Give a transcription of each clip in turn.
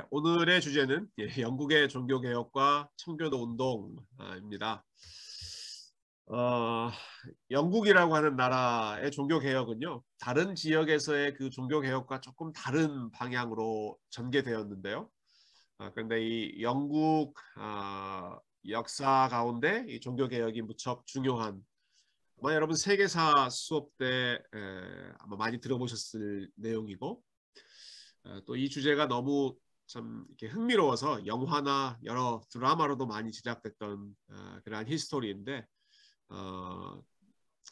오늘의 주제는 영국의 종교개혁과 청교도 운동입니다. 어, 영국이라고 하는 나라의 종교개혁은요, 다른 지역에서의 그 종교개혁과 조금 다른 방향으로 전개되었는데요. 그런데 이 영국 역사 가운데 이 종교개혁이 무척 중요한, 아마 여러분 세계사 수업 때 아마 많이 들어보셨을 내용이고, 또 이 주제가 너무 참 이렇게 흥미로워서 영화나 여러 드라마로도 많이 제작됐던 그러한 히스토리인데, 어,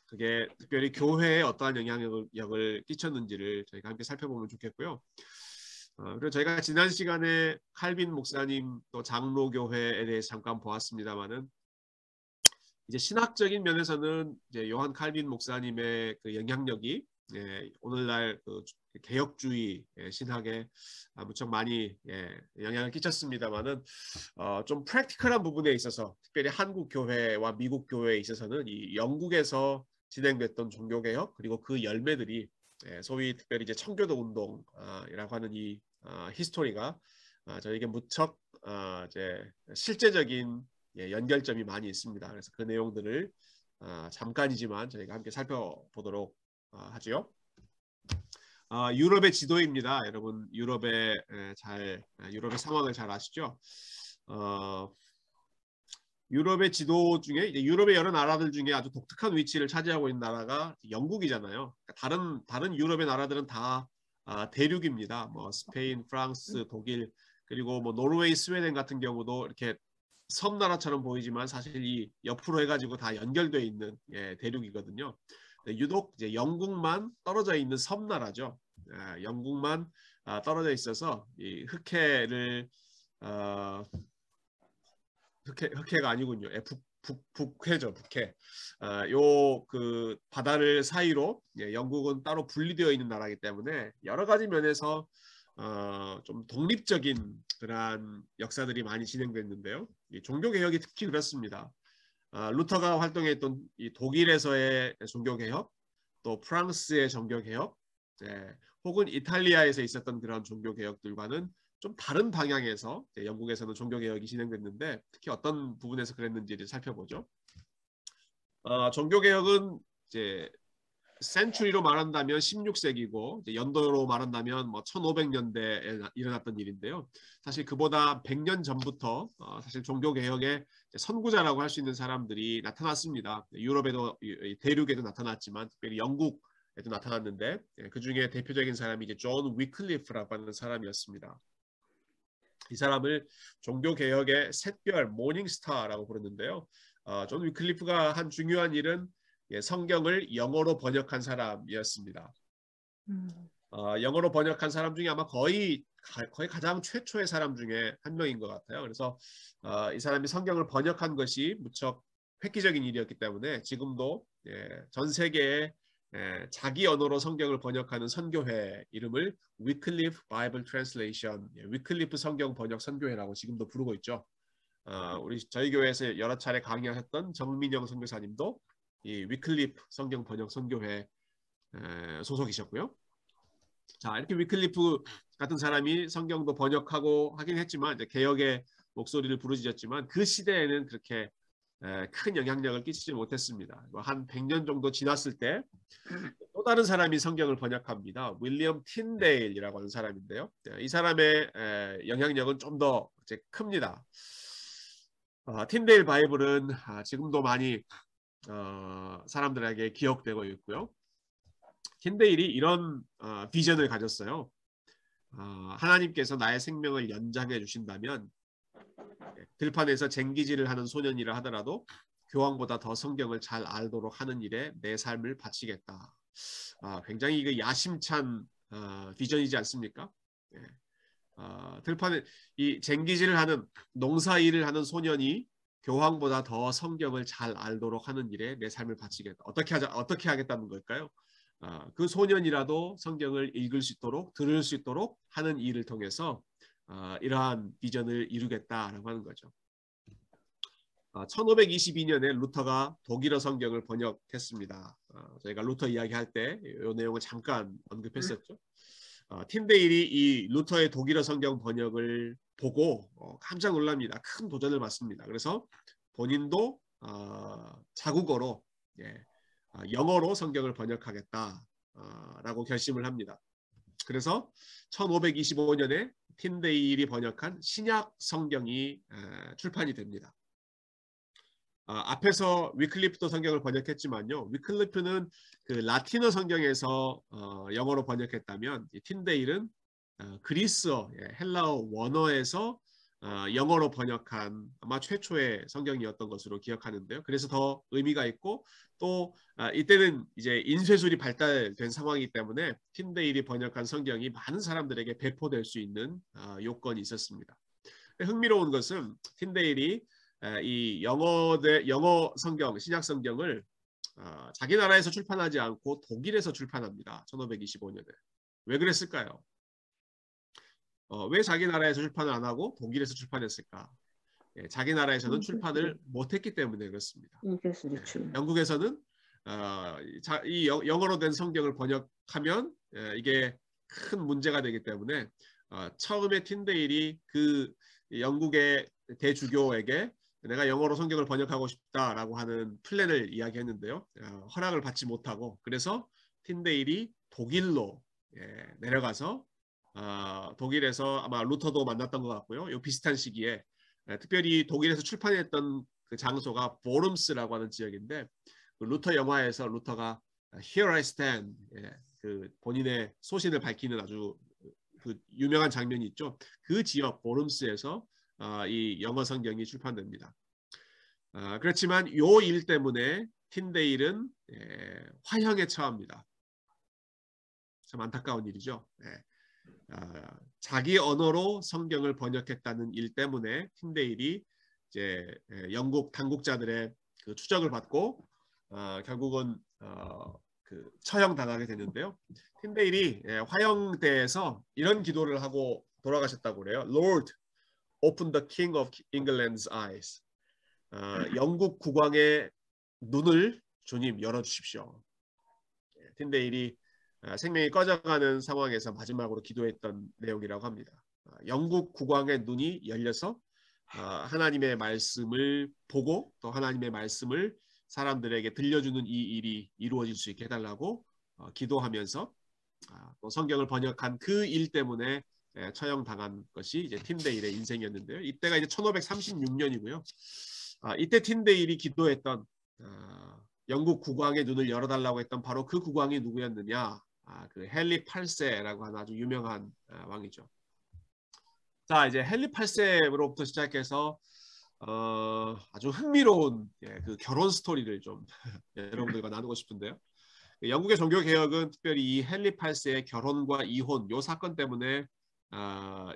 그게 특별히 교회에 어떠한 영향력을 끼쳤는지를 저희가 함께 살펴보면 좋겠고요. 그리고 저희가 지난 시간에 칼빈 목사님 또 장로교회에 대해서 잠깐 보았습니다만은, 이제 신학적인 면에서는 이제 요한 칼빈 목사님의 그 영향력이 오늘날 그 개혁주의 신학에 무척 많이 영향을 끼쳤습니다만은, 좀 프랙티컬한 부분에 있어서 특별히 한국 교회와 미국 교회에 있어서는 이 영국에서 진행됐던 종교개혁 그리고 그 열매들이 소위 특별히 이제 청교도 운동이라고 하는 이 히스토리가 저에게 무척 이제 실제적인 연결점이 많이 있습니다. 그래서 그 내용들을 잠깐이지만 저희가 함께 살펴보도록 하죠. 유럽의 지도입니다. 여러분 유럽의 상황을 잘 아시죠? 유럽의 지도 중에 이제 유럽의 여러 나라들 중에 아주 독특한 위치를 차지하고 있는 나라가 영국이잖아요. 그러니까 다른 유럽의 나라들은 다 대륙입니다. 뭐 스페인, 프랑스, 독일, 그리고 뭐 노르웨이, 스웨덴 같은 경우도 이렇게 섬나라처럼 보이지만 사실 이 옆으로 해가지고 다 연결되어 있는 대륙이거든요. 유독 이제 영국만 떨어져 있는 섬나라죠. 영국만 떨어져 있어서 이 흑해가 아니군요. 북해죠, 북해. 요 그 바다를 사이로 영국은 따로 분리되어 있는 나라이기 때문에 여러 가지 면에서 좀 독립적인 그러한 역사들이 많이 진행됐는데요. 이 종교 개혁이 특히 그렇습니다. 루터가 활동했던 이 독일에서의 종교 개혁, 또 프랑스의 종교 개혁, 혹은 이탈리아에서 있었던 그런 종교 개혁들과는 좀 다른 방향에서 영국에서는 종교 개혁이 진행됐는데, 특히 어떤 부분에서 그랬는지를 살펴보죠. 종교 개혁은 이제 센츄리로 말한다면 16세기고 연도로 말한다면 뭐 1500년대에 일어났던 일인데요. 사실 그보다 100년 전부터 사실 종교 개혁의 선구자라고 할 수 있는 사람들이 나타났습니다. 유럽에도 대륙에도 나타났지만 특별히 영국에도 나타났는데, 그 중에 대표적인 사람이 이제 존 위클리프라고 하는 사람이었습니다. 이 사람을 종교 개혁의 샛별 모닝스타라고 부르는데요. 존 위클리프가 한 중요한 일은 성경을 영어로 번역한 사람이었습니다. 영어로 번역한 사람 중에 아마 거의 가장 최초의 사람 중에 한 명인 것 같아요. 그래서 이 사람이 성경을 번역한 것이 무척 획기적인 일이었기 때문에 지금도 전 세계에 자기 언어로 성경을 번역하는 선교회 이름을 위클리프 바이블 트랜슬레이션, 위클리프 성경 번역 선교회라고 지금도 부르고 있죠. 저희 교회에서 여러 차례 강의하셨던 정민영 선교사님도 이 위클리프 성경 번역 선교회 소속이셨고요. 자, 이렇게 위클리프 같은 사람이 성경도 번역하고 하긴 했지만 이제 개혁의 목소리를 부르짖었지만 그 시대에는 그렇게 큰 영향력을 끼치지 못했습니다. 한 100년 정도 지났을 때 또 다른 사람이 성경을 번역합니다. 윌리엄 틴데일이라고 하는 사람인데요. 이 사람의 영향력은 좀 더 큽니다. 틴데일 바이블은 지금도 많이 사람들에게 기억되고 있고요. 틴데일이 이런 비전을 가졌어요. 하나님께서 나의 생명을 연장해 주신다면 들판에서 쟁기질을 하는 소년이라 하더라도 교황보다 더 성경을 잘 알도록 하는 일에 내 삶을 바치겠다. 굉장히 이거 야심찬 비전이지 않습니까? 들판에 이 쟁기질을 하는 농사 일을 하는 소년이 교황보다 더 성경을 잘 알도록 하는 일에 내 삶을 바치겠다. 어떻게 하겠다는 걸까요? 그 소년이라도 성경을 읽을 수 있도록 들을 수 있도록 하는 일을 통해서 이러한 비전을 이루겠다라고 하는 거죠. 1522년에 루터가 독일어 성경을 번역했습니다. 저희가 루터 이야기할 때 이 내용을 잠깐 언급했었죠. 틴데일이 이 루터의 독일어 성경 번역을 보고 깜짝 놀랍니다. 큰 도전을 받습니다. 그래서 본인도 자국어로 영어로 성경을 번역하겠다라고 결심을 합니다. 그래서 1525년에 틴데일이 번역한 신약 성경이 출판이 됩니다. 앞에서 위클리프도 성경을 번역했지만요. 위클리프는 그 라틴어 성경에서 영어로 번역했다면 틴데일은 그리스어, 헬라어 원어에서 영어로 번역한 아마 최초의 성경이었던 것으로 기억하는데요. 그래서 더 의미가 있고 또 이때는 이제 인쇄술이 발달된 상황이기 때문에 틴데일이 번역한 성경이 많은 사람들에게 배포될 수 있는 요건이 있었습니다. 흥미로운 것은 틴데일이 이 영어 성경, 신약 성경을 자기 나라에서 출판하지 않고 독일에서 출판합니다. 1525년에. 왜 그랬을까요? 왜 자기 나라에서 출판을 안 하고 독일에서 출판했을까? 자기 나라에서는 출판을 못했기 때문에 그렇습니다. 영국에서는 이 영어로 된 성경을 번역하면 이게 큰 문제가 되기 때문에 처음에 틴데일이 그 영국의 대주교에게 내가 영어로 성경을 번역하고 싶다라고 하는 플랜을 이야기했는데요. 허락을 받지 못하고 그래서 틴데일이 독일로 내려가서 독일에서 아마 루터도 만났던 것 같고요. 이 비슷한 시기에 특별히 독일에서 출판했던 그 장소가 보름스라고 하는 지역인데 그 루터 영화에서 루터가 Here I stand 그 본인의 소신을 밝히는 아주 그 유명한 장면이 있죠. 그 지역 보름스에서 이 영어 성경이 출판됩니다. 그렇지만 이 일 때문에 틴데일은 화형에 처합니다. 참 안타까운 일이죠. 자기 언어로 성경을 번역했다는 일 때문에 틴데일이 이제 영국 당국자들의 그 추적을 받고 결국은 그 처형당하게 되는데요. 틴데일이 화형대에서 이런 기도를 하고 돌아가셨다고 그래요. Lord, open the King of England's eyes. 영국 국왕의 눈을 주님 열어주십시오. 틴데일이 생명이 꺼져가는 상황에서 마지막으로 기도했던 내용이라고 합니다. 영국 국왕의 눈이 열려서 하나님의 말씀을 보고 또 하나님의 말씀을 사람들에게 들려주는 이 일이 이루어질 수 있게 해달라고 기도하면서 또 성경을 번역한 그 일 때문에 처형당한 것이 이제 틴데일의 인생이었는데요. 이때가 이제 1536년이고요. 이때 틴데일이 기도했던 영국 국왕의 눈을 열어달라고 했던 바로 그 국왕이 누구였느냐? 그 헨리 8세라고 하는 아주 유명한 왕이죠. 자, 이제 헨리 8세로부터 시작해서 아주 흥미로운 그 결혼 스토리를 좀 여러분들과 나누고 싶은데요. 영국의 종교 개혁은 특별히 이 헨리 8세의 결혼과 이혼 요 사건 때문에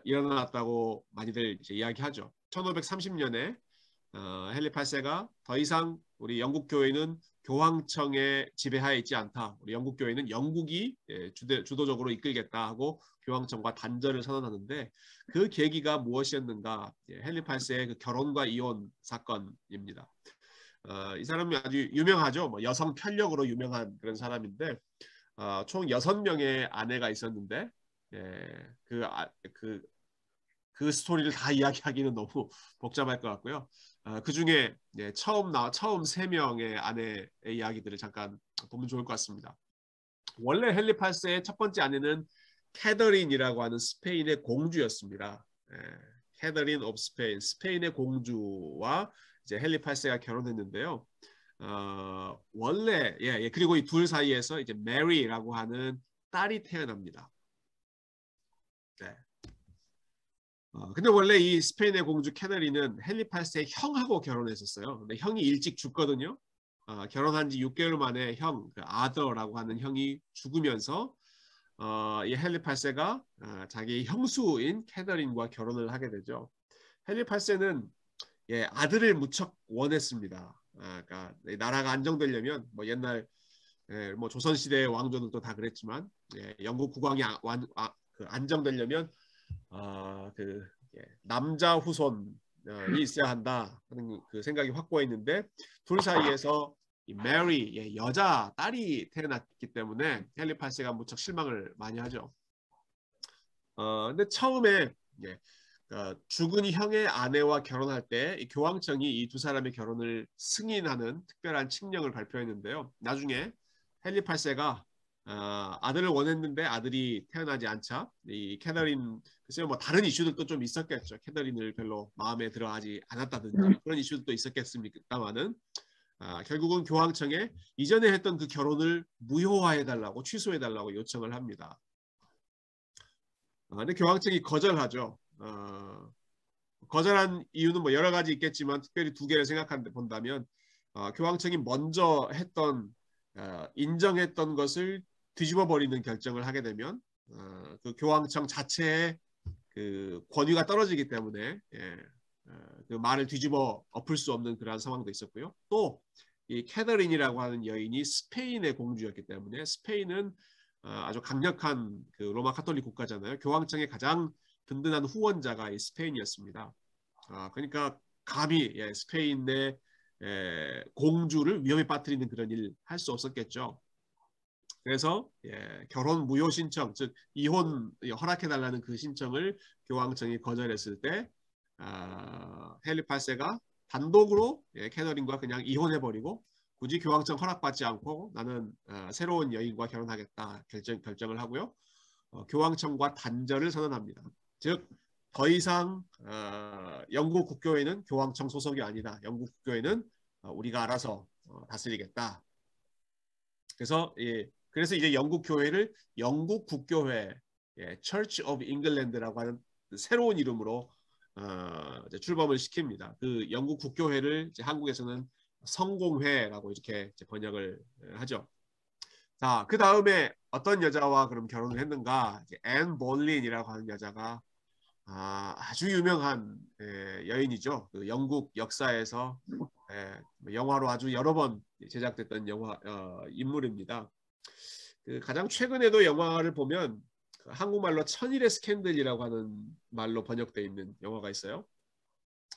일어났다고 많이들 이제 이야기하죠. 1530년에 헨리 8세가 더 이상 우리 영국 교회는 교황청의 지배하에 있지 않다. 우리 영국 교회는 영국이 주도적으로 이끌겠다 하고 교황청과 단절을 선언하는데 그 계기가 무엇이었는가? 헨리 8세의 그 결혼과 이혼 사건입니다. 이 사람이 아주 유명하죠. 뭐 여성 편력으로 유명한 그런 사람인데 총 6명의 아내가 있었는데 그 스토리를 다 이야기하기는 너무 복잡할 것 같고요. 그 중에 처음 3명의 아내의 이야기들을 잠깐 보면 좋을 것 같습니다. 원래 헨리 8세의 첫 번째 아내는 캐더린이라고 하는 스페인의 공주였습니다. 캐더린 오브 스페인, 스페인의 공주와 이제 헨리 8세가 결혼했는데요. 원래 그리고 이 둘 사이에서 이제 메리라고 하는 딸이 태어납니다. 네. 근데 원래 이 스페인의 공주 캐더린은 헨리 8세의 형하고 결혼했었어요. 근데 형이 일찍 죽거든요. 결혼한 지 6개월 만에 형, 그 아더라고 하는 형이 죽으면서 이 헨리 8세가 자기 형수인 캐더린과 결혼을 하게 되죠. 헨리 8세는 아들을 무척 원했습니다. 그러니까 나라가 안정되려면 뭐 옛날 뭐 조선시대의 왕조들도 다 그랬지만 영국 국왕이 안정되려면 남자 후손이 있어야 한다 하는 그 생각이 확고했는데 둘 사이에서 이 메리 여자 딸이 태어났기 때문에 헨리 8세가 무척 실망을 많이 하죠. 근데 처음에 죽은 형의 아내와 결혼할 때 이 교황청이 이 두 사람의 결혼을 승인하는 특별한 칙령을 발표했는데요. 나중에 헨리 8세가 아들을 원했는데 아들이 태어나지 않자 이 캐더린, 글쎄요, 뭐 다른 이슈들도 좀 있었겠죠. 캐더린을 별로 마음에 들어하지 않았다든지 그런 이슈들도 있었겠습니다만은 결국은 교황청에 이전에 했던 그 결혼을 무효화해달라고, 취소해달라고 요청을 합니다. 근데 교황청이 거절하죠. 거절한 이유는 뭐 여러 가지 있겠지만 특별히 두 개를 생각한데 본다면 교황청이 먼저 했던 인정했던 것을 뒤집어 버리는 결정을 하게 되면 그 교황청 자체의 그 권위가 떨어지기 때문에 그 말을 뒤집어 엎을 수 없는 그러한 상황도 있었고요. 또 이 캐더린이라고 하는 여인이 스페인의 공주였기 때문에 스페인은 아주 강력한 그 로마 카톨릭 국가잖아요. 교황청의 가장 든든한 후원자가 이 스페인이었습니다. 그러니까 감히 스페인의 공주를 위험에 빠뜨리는 그런 일 할 수 없었겠죠. 그래서 결혼 무효 신청, 즉 이혼 허락해달라는 그 신청을 교황청이 거절했을 때 헨리 8세가 단독으로 캐서린과 그냥 이혼해버리고 굳이 교황청 허락받지 않고 나는 새로운 여인과 결혼하겠다 결정을 하고요. 교황청과 단절을 선언합니다. 즉 더 이상 영국 국교회는 교황청 소속이 아니다. 영국 국교회는 우리가 알아서 다스리겠다. 그래서 이제 영국 교회를 영국 국교회, Church of England라고 하는 새로운 이름으로 이제 출범을 시킵니다. 그 영국 국교회를 이제 한국에서는 성공회라고 이렇게 이제 번역을 하죠. 자, 그 다음에 어떤 여자와 그럼 결혼을 했는가? 앤 볼린이라고 하는 여자가 아주 유명한 여인이죠. 그 영국 역사에서 영화로 아주 여러 번 제작됐던 영화 인물입니다. 그 가장 최근에도 영화를 보면 그 한국말로 천일의 스캔들이라고 하는 말로 번역되어 있는 영화가 있어요.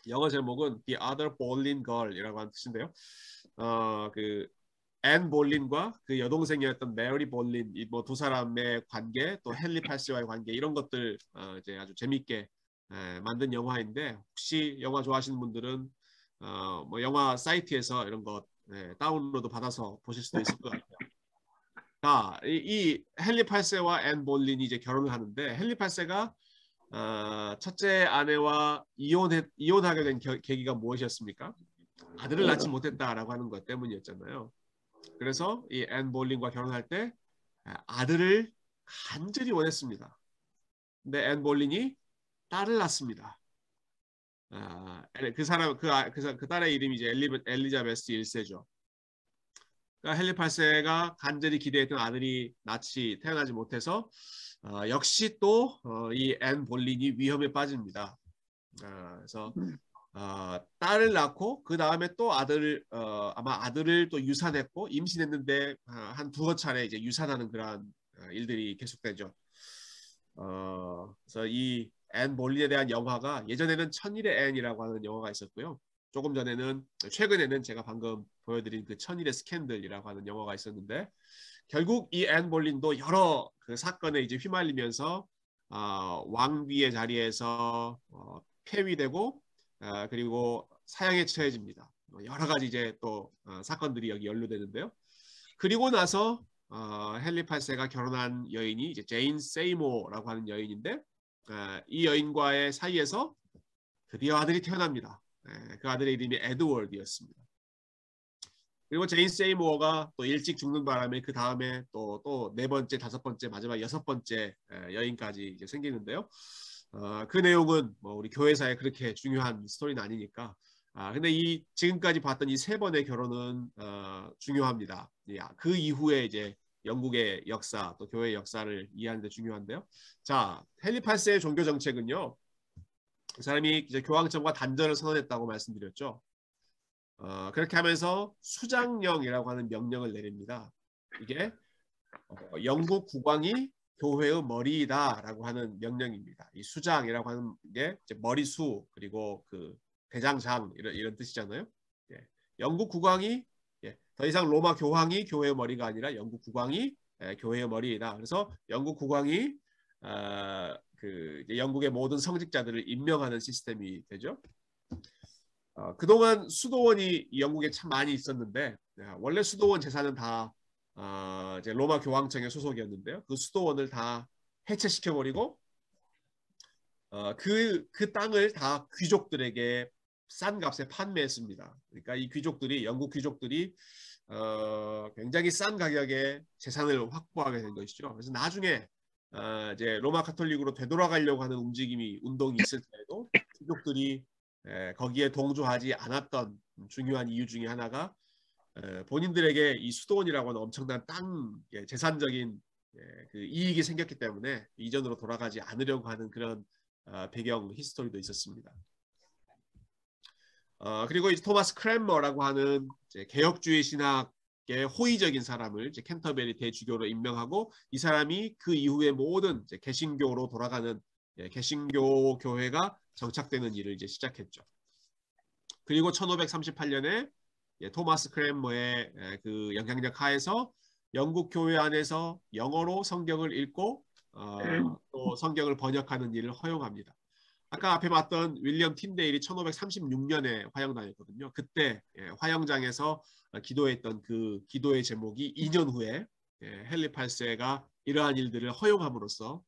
영어 제목은 The Other Boleyn Girl이라고 하는 뜻인데요. 그 앤 볼린과 그 여동생이었던 메리 볼린, 이 뭐 두 사람의 관계, 또 헨리 8세와의 관계, 이런 것들 이제 아주 재밌게 만든 영화인데 혹시 영화 좋아하시는 분들은 뭐 영화 사이트에서 이런 거 다운로드 받아서 보실 수도 있을 것 같아요. 자, 이 헨리 8세와 앤 볼린이 이제 결혼을 하는데 헨리 8세가 첫째 아내와 이혼하게 된 계기가 무엇이었습니까? 아들을 낳지 못했다라고 하는 것 때문이었잖아요. 그래서 이 앤 볼린과 결혼할 때 아들을 간절히 원했습니다. 근데 앤 볼린이 딸을 낳습니다. 그 딸의 이름이 이제 엘리자베스 1세죠. 그러니까 헨리 8세가 간절히 기대했던 아들이 낯이 태어나지 못해서 역시 또 이 앤 볼린이 위험에 빠집니다. 그래서 딸을 낳고 그 다음에 또 아마 아들을 또 유산했고 임신했는데 한 두어 차례 이제 유산하는 그런 일들이 계속되죠. 그래서 이 앤 볼린에 대한 영화가 예전에는 천일의 앤이라고 하는 영화가 있었고요. 조금 전에는 최근에는 제가 방금 보여드린 그 천일의 스캔들이라고 하는 영화가 있었는데 결국 이 앤 볼린도 여러 그 사건에 이제 휘말리면서 왕비의 자리에서 폐위되고 그리고 사형에 처해집니다. 여러 가지 이제 또 사건들이 여기 연루되는데요. 그리고 나서 헨리 8세가 결혼한 여인이 이제 제인 세이모라고 하는 여인인데 이 여인과의 사이에서 드디어 아들이 태어납니다. 그 아들의 이름이 에드워드였습니다. 그리고 제인 세이모어가 또 일찍 죽는 바람에 그 다음에 또 네 번째, 다섯 번째, 마지막 여섯 번째 여인까지 이제 생기는데요. 그 내용은 뭐 우리 교회사에 그렇게 중요한 스토리는 아니니까. 근데 이 지금까지 봤던 이 세 번의 결혼은 중요합니다. 그 이후에 이제 영국의 역사 또 교회의 역사를 이해하는 데 중요한데요. 자, 헨리 8세의 종교 정책은요. 그 사람이 이제 교황청과 단절을 선언했다고 말씀드렸죠. 그렇게 하면서 수장령이라고 하는 명령을 내립니다. 이게 영국 국왕이 교회의 머리이다라고 하는 명령입니다. 이 수장이라고 하는 게 이제 머리수 그리고 그 대장장 이런 뜻이잖아요. 영국 국왕이 더 이상 로마 교황이 교회의 머리가 아니라 영국 국왕이 교회의 머리이다. 그래서 영국 국왕이 이제 영국의 모든 성직자들을 임명하는 시스템이 되죠. 그동안 수도원이 영국에 참 많이 있었는데 원래 수도원 재산은 다 이제 로마 교황청의 소속이었는데요. 그 수도원을 다 해체시켜버리고 그 땅을 다 귀족들에게 싼 값에 판매했습니다. 그러니까 이 귀족들이 영국 귀족들이 굉장히 싼 가격에 재산을 확보하게 된 것이죠. 그래서 나중에 이제 로마 카톨릭으로 되돌아가려고 하는 운동이 있을 때에도 귀족들이 거기에 동조하지 않았던 중요한 이유 중에 하나가 본인들에게 이 수도원이라고 하는 엄청난 땅 재산적인 그 이익이 생겼기 때문에 이전으로 돌아가지 않으려고 하는 그런 배경 히스토리도 있었습니다. 그리고 이제 토마스 크랜머라고 하는 이제 개혁주의 신학의 호의적인 사람을 이제 캔터베리 대주교로 임명하고 이 사람이 그 이후에 모든 이제 개신교로 돌아가는 개신교 교회가 정착되는 일을 이제 시작했죠. 그리고 1538년에 토마스 크랜머의 그 영향력 하에서 영국 교회 안에서 영어로 성경을 읽고 또 성경을 번역하는 일을 허용합니다. 아까 앞에 봤던 윌리엄 틴데일이 1536년에 화영당했거든요. 그때 화영장에서 기도했던 그 기도의 제목이 2년 후에 헨리 8세가 이러한 일들을 허용함으로써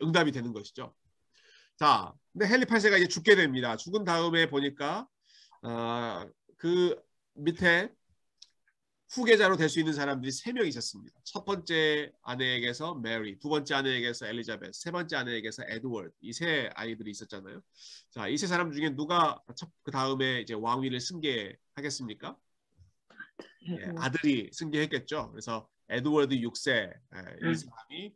응답이 되는 것이죠. 자, 근데 헨리 8세가 이제 죽게 됩니다. 죽은 다음에 보니까 그 밑에 후계자로 될 수 있는 사람들이 3명 있었습니다. 첫 번째 아내에게서 메리, 두 번째 아내에게서 엘리자베스, 세 번째 아내에게서 에드워드. 이 세 아이들이 있었잖아요. 자, 이 세 사람 중에 누가 그 다음에 이제 왕위를 승계하겠습니까? 아들이 승계했겠죠. 그래서 에드워드 6세 이 사람이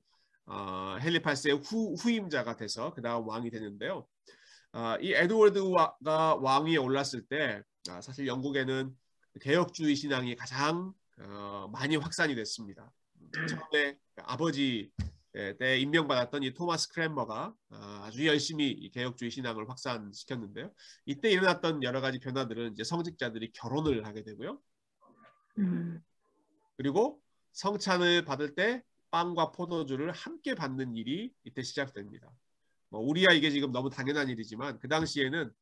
헨리 8세의 후임자가 돼서 그 다음 왕이 되는데요. 이 에드워드가 왕위에 올랐을 때 사실 영국에는 개혁주의 신앙이 가장 많이 확산이 됐습니다. 처음에 아버지 때 임명받았던 이 토마스 크랜머가 아주 열심히 이 개혁주의 신앙을 확산시켰는데요. 이때 일어났던 여러 가지 변화들은 이제 성직자들이 결혼을 하게 되고요. 그리고 성찬을 받을 때 빵과 포도주를 함께 받는 일이 이때 시작됩니다. 우리야 이게 지금 너무 당연한 일이지만 그 당시에는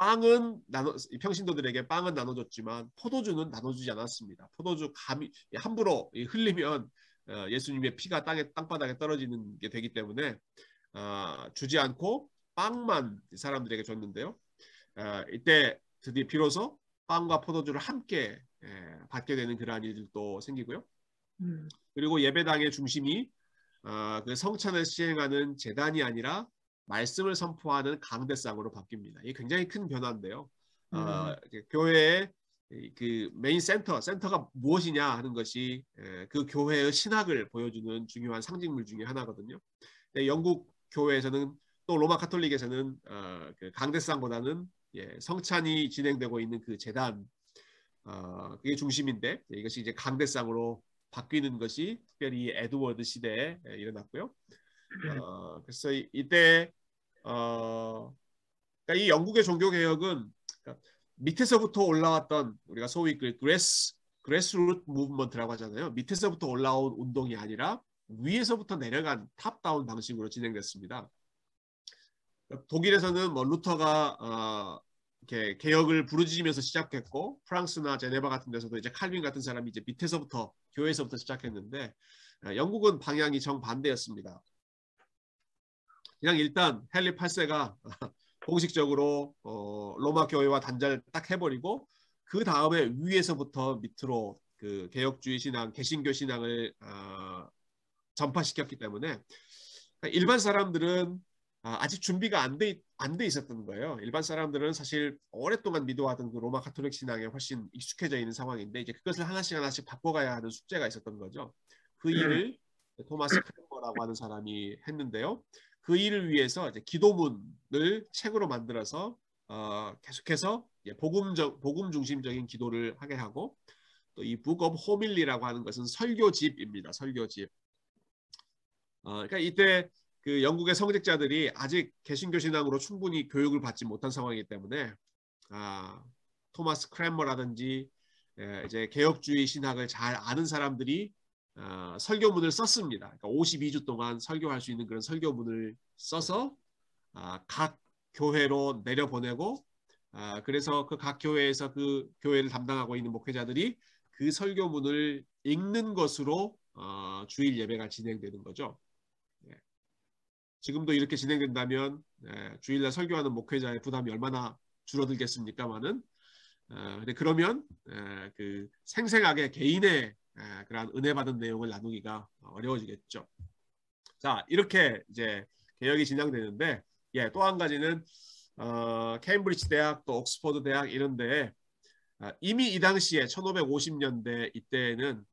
빵은 평신도들에게 빵은 나눠줬지만 포도주는 나눠주지 않았습니다. 포도주 함부로 흘리면 예수님의 피가 땅바닥에 떨어지는 게 되기 때문에 주지 않고 빵만 사람들에게 줬는데요. 이때 드디어 비로소 빵과 포도주를 함께 받게 되는 그러한 일들도 생기고요. 그리고 예배당의 중심이 그 성찬을 시행하는 제단이 아니라 말씀을 선포하는 강대상으로 바뀝니다. 이게 굉장히 큰 변화인데요. 교회의 그 메인 센터가 무엇이냐 하는 것이 그 교회의 신학을 보여주는 중요한 상징물 중에 하나거든요. 영국 교회에서는 또 로마 카톨릭에서는 그 강대상보다는 성찬이 진행되고 있는 그 제단 그게 중심인데 이것이 이제 강대상으로 바뀌는 것이 특별히 에드워드 시대에 일어났고요. 그래서 이때 그러니까 이 영국의 종교 개혁은 그러니까 밑에서부터 올라왔던 우리가 소위 그 그레스루트 무브먼트라고 하잖아요. 밑에서부터 올라온 운동이 아니라 위에서부터 내려간 탑다운 방식으로 진행됐습니다. 독일에서는 뭐 루터가 이렇게 개혁을 부르짖으면서 시작했고 프랑스나 제네바 같은 데서도 이제 칼빈 같은 사람이 이제 밑에서부터 교회에서부터 시작했는데 영국은 방향이 정반대였습니다. 그냥 일단 헨리 8세가 공식적으로 로마 교회와 단절을 딱 해버리고 그 다음에 위에서부터 밑으로 그 개혁주의 신앙, 개신교 신앙을 전파시켰기 때문에 일반 사람들은 아직 준비가 안 돼 있었던 거예요. 일반 사람들은 사실 오랫동안 믿어왔던 그 로마 카톨릭 신앙에 훨씬 익숙해져 있는 상황인데 이제 그것을 하나씩 바꿔가야 하는 숙제가 있었던 거죠. 그 일을 토마스 크랜머라고 하는 사람이 했는데요. 그 일을 위해서 이제 기도문을 책으로 만들어서 계속해서 복음 중심적인 기도를 하게 하고 또 이 북 오브 호밀리라고 하는 것은 설교집입니다. 설교집. 그러니까 이때 그 영국의 성직자들이 아직 개신교 신앙으로 충분히 교육을 받지 못한 상황이기 때문에 토마스 크랜머라든지 이제 개혁주의 신학을 잘 아는 사람들이 설교문을 썼습니다. 그러니까 52주 동안 설교할 수 있는 그런 설교문을 써서 각 교회로 내려보내고 그래서 그 각 교회에서 그 교회를 담당하고 있는 목회자들이 그 설교문을 읽는 것으로 주일 예배가 진행되는 거죠. 지금도 이렇게 진행된다면 주일날 설교하는 목회자의 부담이 얼마나 줄어들겠습니까마는 근데 그러면 그 생생하게 개인의 그러한 은혜 받은 내용을 나누기가 어려워지겠죠. 자, 이렇게 이제 개혁이 진행되는데 또 한 가지는 케임브리지 대학 또 옥스퍼드 대학 이런데 이미 이 당시에 1550년대 이때에는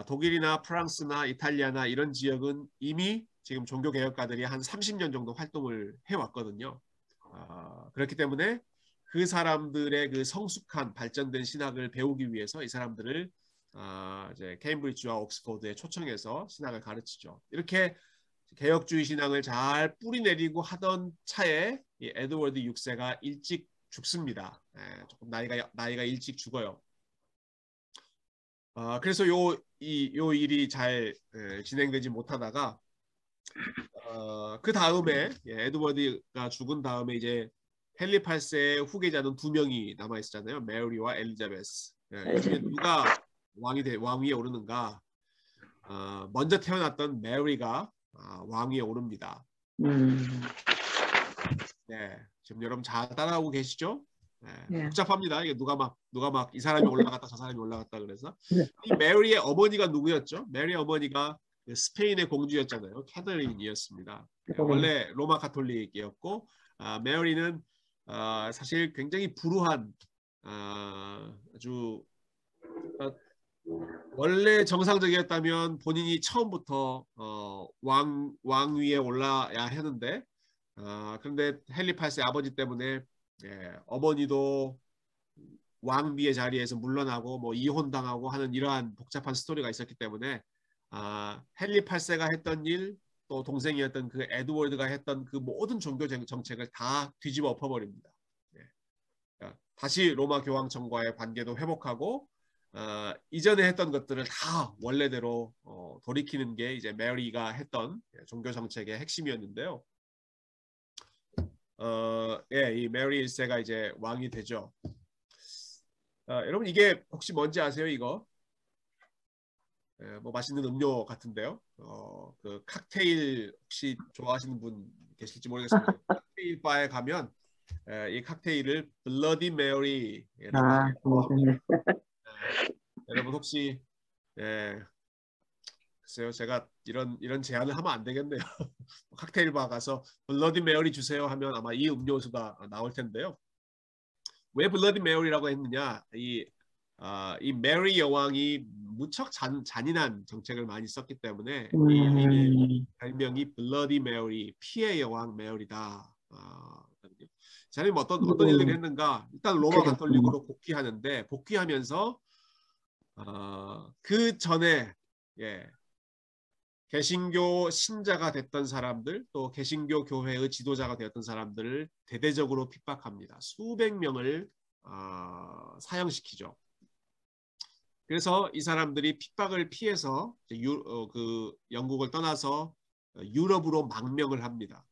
독일이나 프랑스나 이탈리아나 이런 지역은 이미 지금 종교개혁가들이 한 30년 정도 활동을 해왔거든요. 그렇기 때문에 그 사람들의 그 성숙한 발전된 신학을 배우기 위해서 이 사람들을 이제 케임브리지와 옥스퍼드에 초청해서 신학을 가르치죠. 이렇게 개혁주의 신앙을 잘 뿌리내리고 하던 차에 이 에드워드 6세가 일찍 죽습니다. 조금 나이가 일찍 죽어요. 그래서 요 일이 잘 진행되지 못하다가 그 다음에 에드워드가 죽은 다음에 이제 헨리 8세의 후계자는 두 명이 남아 있었잖아요. 메리와 엘리자베스. 이 중에 누가 왕위에 오르는가? 먼저 태어났던 메리가 왕위에 오릅니다. 네, 지금 여러분 잘 따라오고 계시죠? 복잡합니다. 이게 누가 막 이 사람이 올라갔다 저 사람이 올라갔다 그래서 이 메리의 어머니가 누구였죠? 메리의 어머니가 그 스페인의 공주였잖아요. 캐더린이었습니다. 원래 로마 가톨릭이었고 메리는 사실 굉장히 불우한 아주 원래 정상적이었다면 본인이 처음부터 왕위에 올라야 했는데 그런데 헨리 8세 아버지 때문에 어머니도 왕비의 자리에서 물러나고 뭐 이혼당하고 하는 이러한 복잡한 스토리가 있었기 때문에 헨리 8세가 했던 일 또 동생이었던 그 에드워드가 했던 그 모든 종교 정책을 다 뒤집어 엎어버립니다. 다시 로마 교황청과의 관계도 회복하고 이전에 했던 것들을 다 원래대로 돌이키는 게 이제 메리가 했던 종교 정책의 핵심이었는데요. 이 메리 1세가 이제 왕이 되죠. 여러분 이게 혹시 뭔지 아세요? 이거 뭐 맛있는 음료 같은데요. 그 칵테일 혹시 좋아하시는 분 계실지 모르겠습니다. 칵테일 바에 가면 이 칵테일을 블러디 메리라고 합니다. 여러분 혹시 글쎄요, 제가 이런 제안을 하면 안 되겠네요. 칵테일 바 가서 블러디 메리 주세요 하면 아마 이 음료수가 나올 텐데요. 왜 블러디 메리라고 했느냐? 이 메리 여왕이 무척 잔인한 정책을 많이 썼기 때문에 이 여인의 별명이 블러디 메리, 피의 여왕 메리다. 자네는 어떤 일들을 했는가? 일단 로마 가톨릭으로 복귀하는데 복귀하면서 그 전에 개신교 신자가 됐던 사람들 또 개신교 교회의 지도자가 되었던 사람들을 대대적으로 핍박합니다. 수백 명을 사형시키죠. 그래서 이 사람들이 핍박을 피해서 그 영국을 떠나서 유럽으로 망명을 합니다.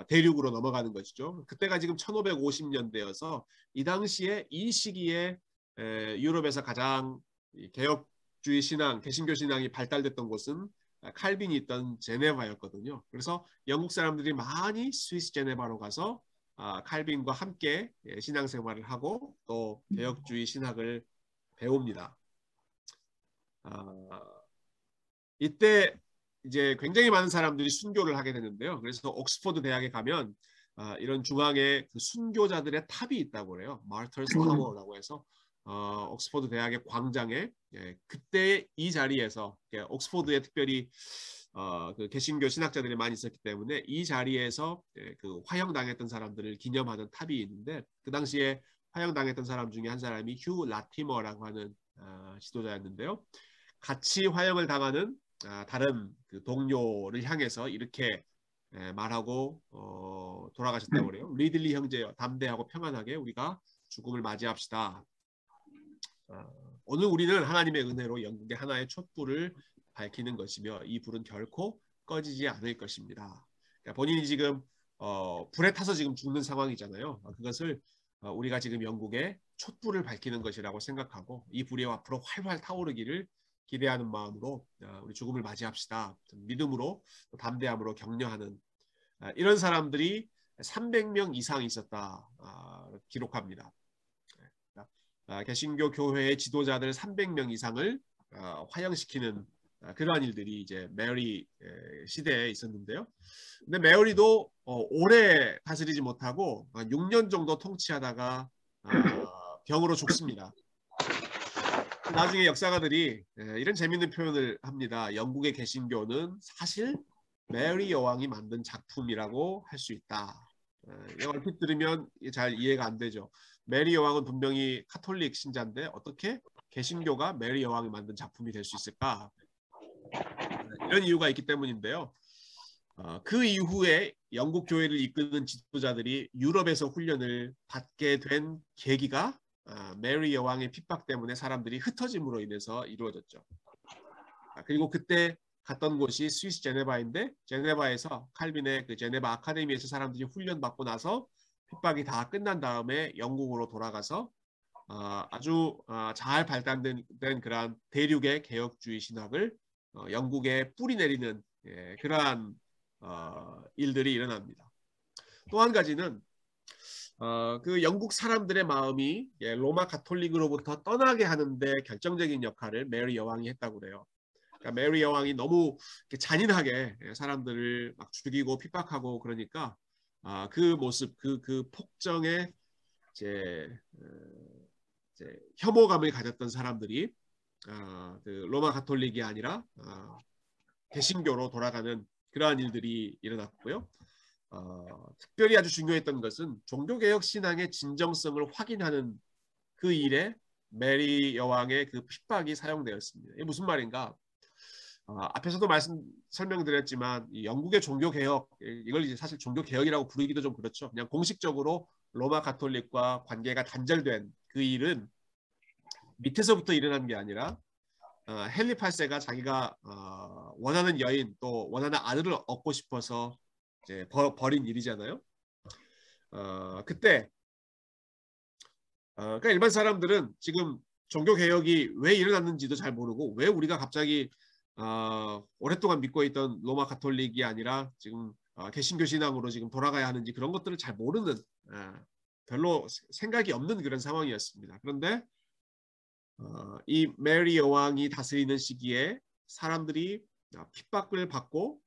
대륙으로 넘어가는 것이죠. 그때가 지금 1550년대여서 이 당시에 이 시기에 유럽에서 가장 개혁주의 신앙, 개신교 신앙이 발달됐던 곳은 칼빈이 있던 제네바였거든요. 그래서 영국 사람들이 많이 스위스 제네바로 가서 칼빈과 함께 신앙생활을 하고 또 개혁주의 신학을 배웁니다. 이때 이제 굉장히 많은 사람들이 순교를 하게 되는데요. 그래서 옥스퍼드 대학에 가면 이런 중앙에 그 순교자들의 탑이 있다고 해요. 마르터스 타워라고 해서 옥스퍼드 대학의 광장에 그때 이 자리에서 옥스퍼드에 특별히 그 개신교 신학자들이 많이 있었기 때문에 이 자리에서 그 화형당했던 사람들을 기념하는 탑이 있는데 그 당시에 화형당했던 사람 중에 한 사람이 휴 라티머라고 하는 지도자였는데요. 같이 화형을 당하는 다른 그 동료를 향해서 이렇게 말하고 돌아가셨다고 그래요. 리들리 형제여 담대하고 평안하게 우리가 죽음을 맞이합시다. 오늘 우리는 하나님의 은혜로 영국의 하나의 촛불을 밝히는 것이며 이 불은 결코 꺼지지 않을 것입니다. 그러니까 본인이 지금 불에 타서 지금 죽는 상황이잖아요. 그것을 우리가 지금 영국의 촛불을 밝히는 것이라고 생각하고 이 불이 앞으로 활활 타오르기를 기대하는 마음으로 우리 죽음을 맞이합시다. 믿음으로 담대함으로 격려하는 이런 사람들이 300명 이상 있었다 기록합니다. 개신교 교회의 지도자들 300명 이상을 화형시키는 그러한 일들이 이제 메리 시대에 있었는데요. 근데 메리도 오래 다스리지 못하고 6년 정도 통치하다가 병으로 죽습니다. 나중에 역사가들이 이런 재밌는 표현을 합니다. 영국의 개신교는 사실 메리 여왕이 만든 작품이라고 할 수 있다. 얼핏 들으면 잘 이해가 안 되죠. 메리 여왕은 분명히 카톨릭 신자인데 어떻게 개신교가 메리 여왕이 만든 작품이 될 수 있을까? 이런 이유가 있기 때문인데요. 그 이후에 영국 교회를 이끄는 지도자들이 유럽에서 훈련을 받게 된 계기가 메리 여왕의 핍박 때문에 사람들이 흩어짐으로 인해서 이루어졌죠. 그리고 그때 갔던 곳이 스위스 제네바인데 제네바에서 칼빈의 그 제네바 아카데미에서 사람들이 훈련받고 나서 핍박이 다 끝난 다음에 영국으로 돌아가서 아주 잘 발달된 그러한 대륙의 개혁주의 신학을 영국에 뿌리 내리는 그러한 일들이 일어납니다. 또 한 가지는 그 영국 사람들의 마음이 로마 가톨릭으로부터 떠나게 하는데 결정적인 역할을 메리 여왕이 했다고 그래요. 그러니까 메리 여왕이 너무 잔인하게 사람들을 막 죽이고 핍박하고 그러니까 그 모습, 그 폭정에 이제 혐오감을 가졌던 사람들이 그 로마 가톨릭이 아니라 개신교로 돌아가는 그러한 일들이 일어났고요. 특별히 아주 중요했던 것은 종교개혁 신앙의 진정성을 확인하는 그 일에 메리 여왕의 그 핍박이 사용되었습니다. 이게 무슨 말인가? 앞에서도 설명드렸지만 이 영국의 종교개혁, 이걸 이제 사실 종교개혁이라고 부르기도 좀 그렇죠. 그냥 공식적으로 로마 가톨릭과 관계가 단절된 그 일은 밑에서부터 일어난 게 아니라 헨리 8세가 자기가 원하는 여인 또 원하는 아들을 얻고 싶어서 이제 벌인 일이잖아요. 그때 그러니까 일반 사람들은 지금 종교 개혁이 왜 일어났는지도 잘 모르고 왜 우리가 갑자기 오랫동안 믿고 있던 로마 가톨릭이 아니라 지금 개신교 신앙으로 지금 돌아가야 하는지 그런 것들을 잘 모르는 별로 생각이 없는 그런 상황이었습니다. 그런데 이 메리 여왕이 다스리는 시기에 사람들이 핍박을 받고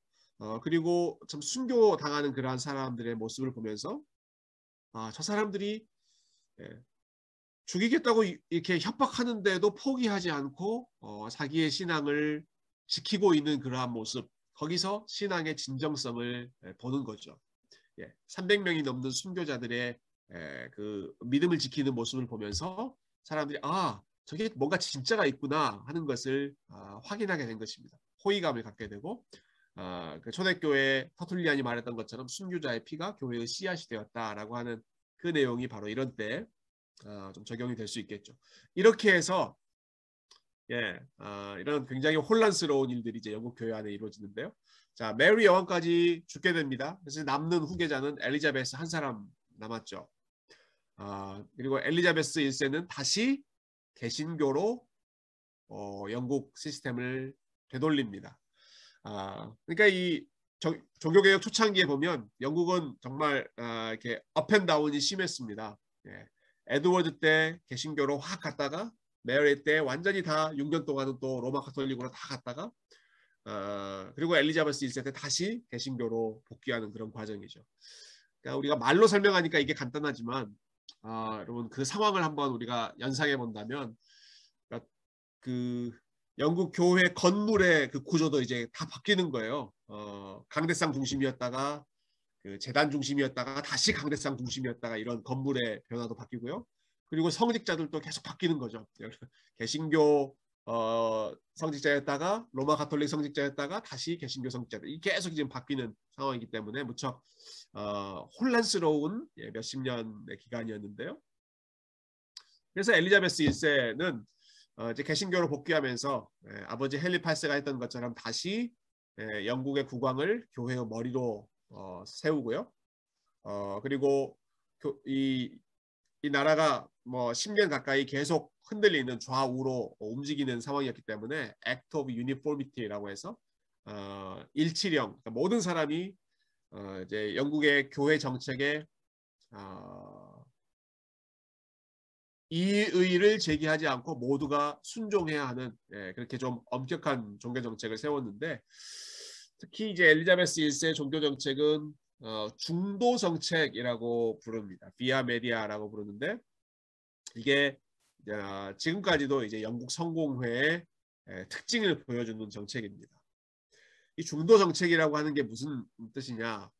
그리고 참 순교당하는 그러한 사람들의 모습을 보면서 저 사람들이 죽이겠다고 이렇게 협박하는데도 포기하지 않고 자기의 신앙을 지키고 있는 그러한 모습, 거기서 신앙의 진정성을 보는 거죠. 300명이 넘는 순교자들의 그 믿음을 지키는 모습을 보면서 사람들이 저게 뭔가 진짜가 있구나 하는 것을 확인하게 된 것입니다. 호의감을 갖게 되고 그 초대교회 터툴리안이 말했던 것처럼 순교자의 피가 교회의 씨앗이 되었다라고 하는 그 내용이 바로 이런 때 좀 적용이 될 수 있겠죠. 이렇게 해서 이런 굉장히 혼란스러운 일들이 이제 영국 교회 안에 이루어지는데요. 자, 메리 여왕까지 죽게 됩니다. 그래서 남는 후계자는 엘리자베스 한 사람 남았죠. 그리고 엘리자베스 1세는 다시 개신교로 영국 시스템을 되돌립니다. 그러니까 이 종교개혁 초창기에 보면 영국은 정말 이렇게 업앤다운이 심했습니다. 에드워드 때 개신교로 확 갔다가 메리 때 완전히 다 6년 동안은 또 로마 가톨릭으로 다 갔다가 그리고 엘리자베스 1세 때 다시 개신교로 복귀하는 그런 과정이죠. 그러니까 우리가 말로 설명하니까 이게 간단하지만 여러분 그 상황을 한번 우리가 연상해 본다면 그러니까 그 영국 교회 건물의 그 구조도 이제 다 바뀌는 거예요. 강대상 중심이었다가 그 재단 중심이었다가 다시 강대상 중심이었다가 이런 건물의 변화도 바뀌고요. 그리고 성직자들도 계속 바뀌는 거죠. 개신교 성직자였다가 로마 가톨릭 성직자였다가 다시 개신교 성직자들 이 계속 지금 바뀌는 상황이기 때문에 무척 혼란스러운 몇십 년의 기간이었는데요. 그래서 엘리자베스 1세는 이제 개신교로 복귀하면서 아버지 헨리 8세가 했던 것처럼 다시 영국의 국왕을 교회의 머리로 세우고요. 그리고 이 나라가 뭐 10년 가까이 계속 흔들리는 좌우로 움직이는 상황이었기 때문에 Act of Uniformity라고 해서 일치령, 그러니까 모든 사람이 이제 영국의 교회 정책에 이의를 제기하지 않고 모두가 순종해야 하는 그렇게 좀 엄격한 종교 정책을 세웠는데, 특히 이제 엘리자베스 1세 종교 정책은 중도 정책이라고 부릅니다. 비아 메디아라고 부르는데, 이게 지금까지도 이제 영국 성공회의 특징을 보여주는 정책입니다. 이 중도 정책이라고 하는 게 무슨 뜻이냐?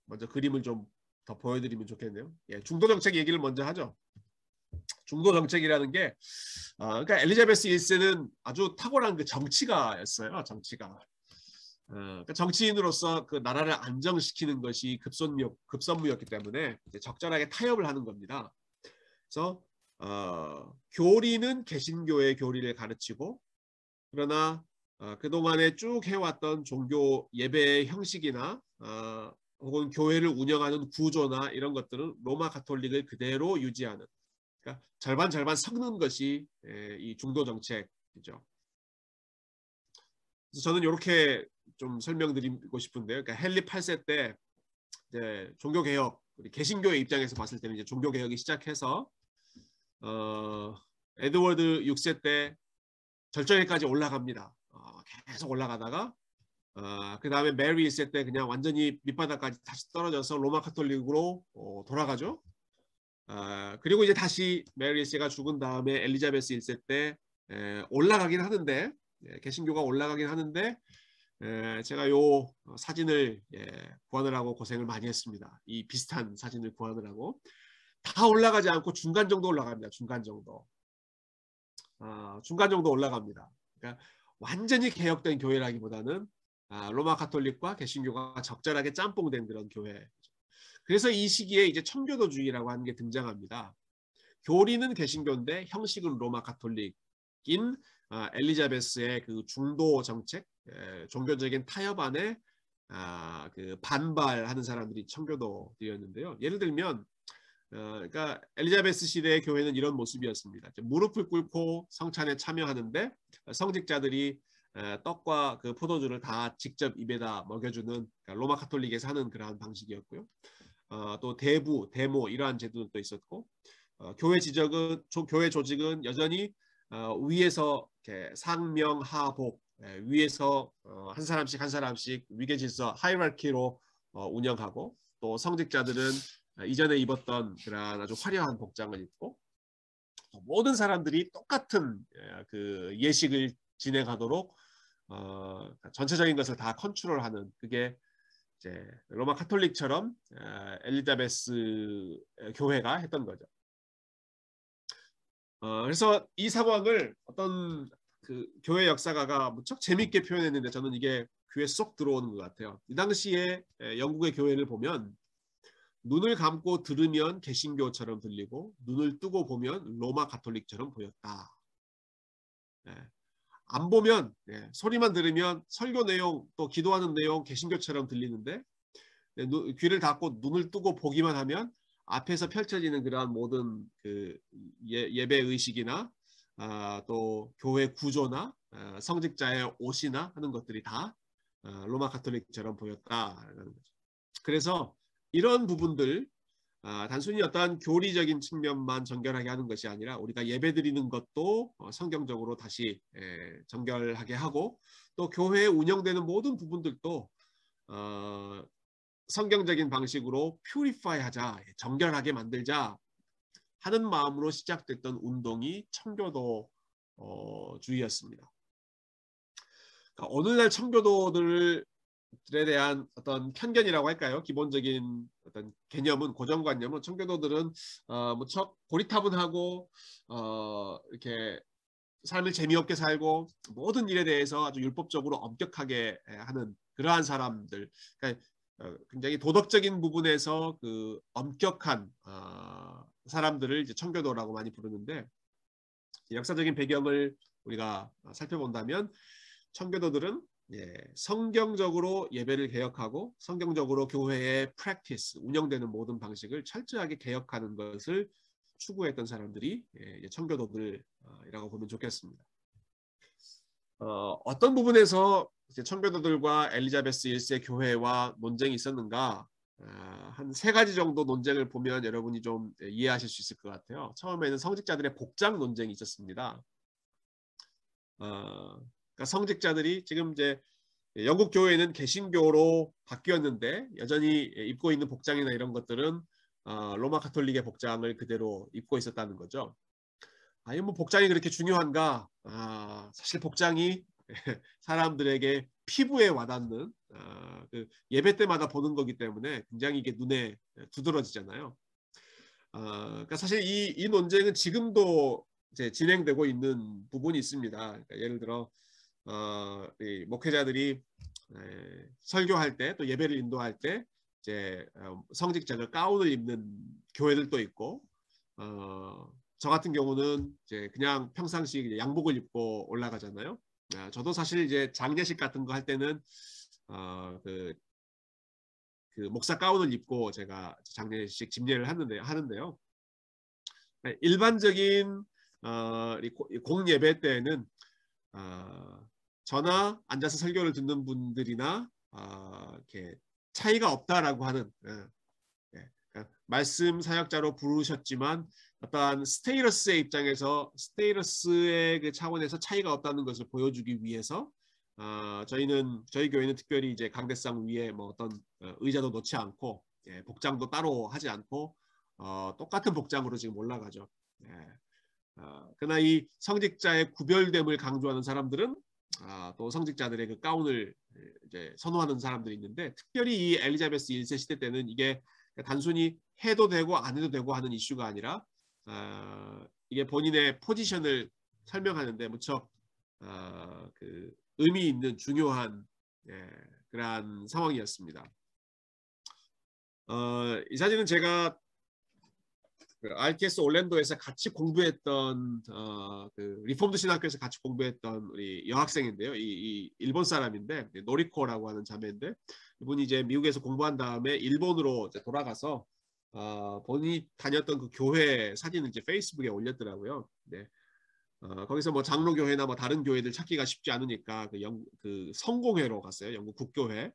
먼저 그림을 좀 더 보여드리면 좋겠네요. 중도 정책 얘기를 먼저 하죠. 중도 정책이라는 게 그러니까 엘리자베스 1세는 아주 탁월한 그 정치가였어요. 정치가. 그러니까 정치인으로서 그 나라를 안정시키는 것이 급선무였기 때문에 이제 적절하게 타협을 하는 겁니다. 그래서 교리는 개신교의 교리를 가르치고, 그러나 그동안에 쭉 해왔던 종교 예배의 형식이나 혹은 교회를 운영하는 구조나 이런 것들은 로마 가톨릭을 그대로 유지하는, 그러니까 절반 섞는 것이 이 중도 정책이죠. 그래서 저는 이렇게 좀 설명드리고 싶은데요. 그러니까 헨리 8세 때 이제 종교 개혁, 우리 개신교의 입장에서 봤을 때는 이제 종교 개혁이 시작해서 에드워드 6세 때 절정에까지 올라갑니다. 계속 올라가다가 그 다음에 메리 1세 때 그냥 완전히 밑바닥까지 다시 떨어져서 로마 카톨릭으로 돌아가죠. 그리고 이제 다시 메리 1세가 죽은 다음에 엘리자베스 1세 때 올라가긴 하는데, 개신교가 올라가긴 하는데, 제가 요 사진을 구하느라고 고생을 많이 했습니다. 이 비슷한 사진을 구하느라고. 다 올라가지 않고 중간 정도 올라갑니다. 중간 정도. 중간 정도 올라갑니다. 그러니까 완전히 개혁된 교회라기보다는 로마 가톨릭과 개신교가 적절하게 짬뽕된 그런 교회. 그래서 이 시기에 이제 청교도주의라고 하는 게 등장합니다. 교리는 개신교인데 형식은 로마 가톨릭인 엘리자베스의 그 중도 정책, 종교적인 타협 안에 그 반발하는 사람들이 청교도들이었는데요. 예를 들면 그러니까 엘리자베스 시대의 교회는 이런 모습이었습니다. 무릎을 꿇고 성찬에 참여하는데 성직자들이 떡과 그 포도주를 다 직접 입에다 먹여주는, 그러니까 로마 카톨릭에서 하는 그러한 방식이었고요. 또 대부, 데모 이러한 제도도 또 있었고, 교회 조직은 여전히 위에서 이렇게 상명하복, 위에서 한 사람씩 위계 질서 하이라키로 운영하고, 또 성직자들은 이전에 입었던 그런 아주 화려한 복장을 입고, 모든 사람들이 똑같은 그 예식을 진행하도록 전체적인 것을 다 컨트롤하는, 그게 이제 로마 카톨릭처럼 엘리자베스 교회가 했던 거죠. 그래서 이 상황을 어떤 그 교회 역사가가 무척 재밌게 표현했는데, 저는 이게 귀에 쏙 들어오는 것 같아요. 이 당시에 영국의 교회를 보면 눈을 감고 들으면 개신교처럼 들리고 눈을 뜨고 보면 로마 가톨릭처럼 보였다. 안 보면 소리만 들으면 설교 내용 또 기도하는 내용 개신교처럼 들리는데, 귀를 닫고 눈을 뜨고 보기만 하면 앞에서 펼쳐지는 그러한 모든 그 예배 의식이나 또 교회 구조나 성직자의 옷이나 하는 것들이 다 로마 가톨릭처럼 보였다라는 거죠. 그래서 이런 부분들, 단순히 어떤 교리적인 측면만 정결하게 하는 것이 아니라 우리가 예배드리는 것도 성경적으로 다시 정결하게 하고, 또 교회에 운영되는 모든 부분들도 성경적인 방식으로 퓨리파이 하자, 정결하게 만들자 하는 마음으로 시작됐던 운동이 청교도주의였습니다. 그러니까 오늘날 청교도들에 대한 어떤 편견이라고 할까요? 기본적인 어떤 개념은, 고정관념은 청교도들은 무척 고리타분하고 이렇게 삶을 재미없게 살고 모든 일에 대해서 아주 율법적으로 엄격하게 하는 그러한 사람들, 그러니까 굉장히 도덕적인 부분에서 그 엄격한 사람들을 이제 청교도라고 많이 부르는데, 역사적인 배경을 우리가 살펴본다면 청교도들은 성경적으로 예배를 개혁하고 성경적으로 교회의 프랙티스, 운영되는 모든 방식을 철저하게 개혁하는 것을 추구했던 사람들이 청교도들이라고 보면 좋겠습니다. 어떤 부분에서 청교도들과 엘리자베스 1세 교회와 논쟁이 있었는가? 한 3가지 정도 논쟁을 보면 여러분이 좀 이해하실 수 있을 것 같아요. 처음에는 성직자들의 복장 논쟁이 있었습니다. 그러니까 성직자들이 지금 이제 영국 교회는 개신교로 바뀌었는데 여전히 입고 있는 복장이나 이런 것들은 로마 가톨릭의 복장을 그대로 입고 있었다는 거죠. 아니 뭐 복장이 그렇게 중요한가? 사실 복장이 사람들에게 피부에 와닿는 그 예배 때마다 보는 거기 때문에 굉장히 이게 눈에 두드러지잖아요. 그러니까 사실 이 논쟁은 지금도 이제 진행되고 있는 부분이 있습니다. 그러니까 예를 들어 이 목회자들이 설교할 때 또 예배를 인도할 때 이제 성직자들 가운을 입는 교회들도 있고 저 같은 경우는 이제 그냥 평상시 양복을 입고 올라가잖아요. 저도 사실 이제 장례식 같은 거 할 때는 그 목사 가운을 입고 제가 장례식 집례를 하는데요. 일반적인 공예배 때에는 저나 앉아서 설교를 듣는 분들이나 이렇게 차이가 없다라고 하는 말씀 사역자로 부르셨지만 어떠한 스테이러스의 입장에서 스테이러스의 그 차원에서 차이가 없다는 것을 보여주기 위해서 저희 교회는 특별히 이제 강대상 위에 뭐 어떤 의자도 놓지 않고 복장도 따로 하지 않고 똑같은 복장으로 지금 올라가죠. 그러나 이 성직자의 구별됨을 강조하는 사람들은 또 성직자들의 그 가운을 이제 선호하는 사람들이 있는데 특별히 이 엘리자베스 1세 시대 때는 이게 단순히 해도 되고 안 해도 되고 하는 이슈가 아니라 이게 본인의 포지션을 설명하는데 무척 그 의미 있는 중요한 그러한 상황이었습니다. 이 사진은 제가 그 RTS 올랜도에서 같이 공부했던 그 리폼드 신학교에서 같이 공부했던 우리 여학생인데요. 이 일본 사람인데 노리코라고 하는 자매인데 이분이 이제 미국에서 공부한 다음에 일본으로 이제 돌아가서 본인이 다녔던 그 교회 사진을 이제 페이스북에 올렸더라고요. 네. 거기서 뭐 장로교회나 뭐 다른 교회들 찾기가 쉽지 않으니까 그 성공회로 갔어요. 영국 국교회.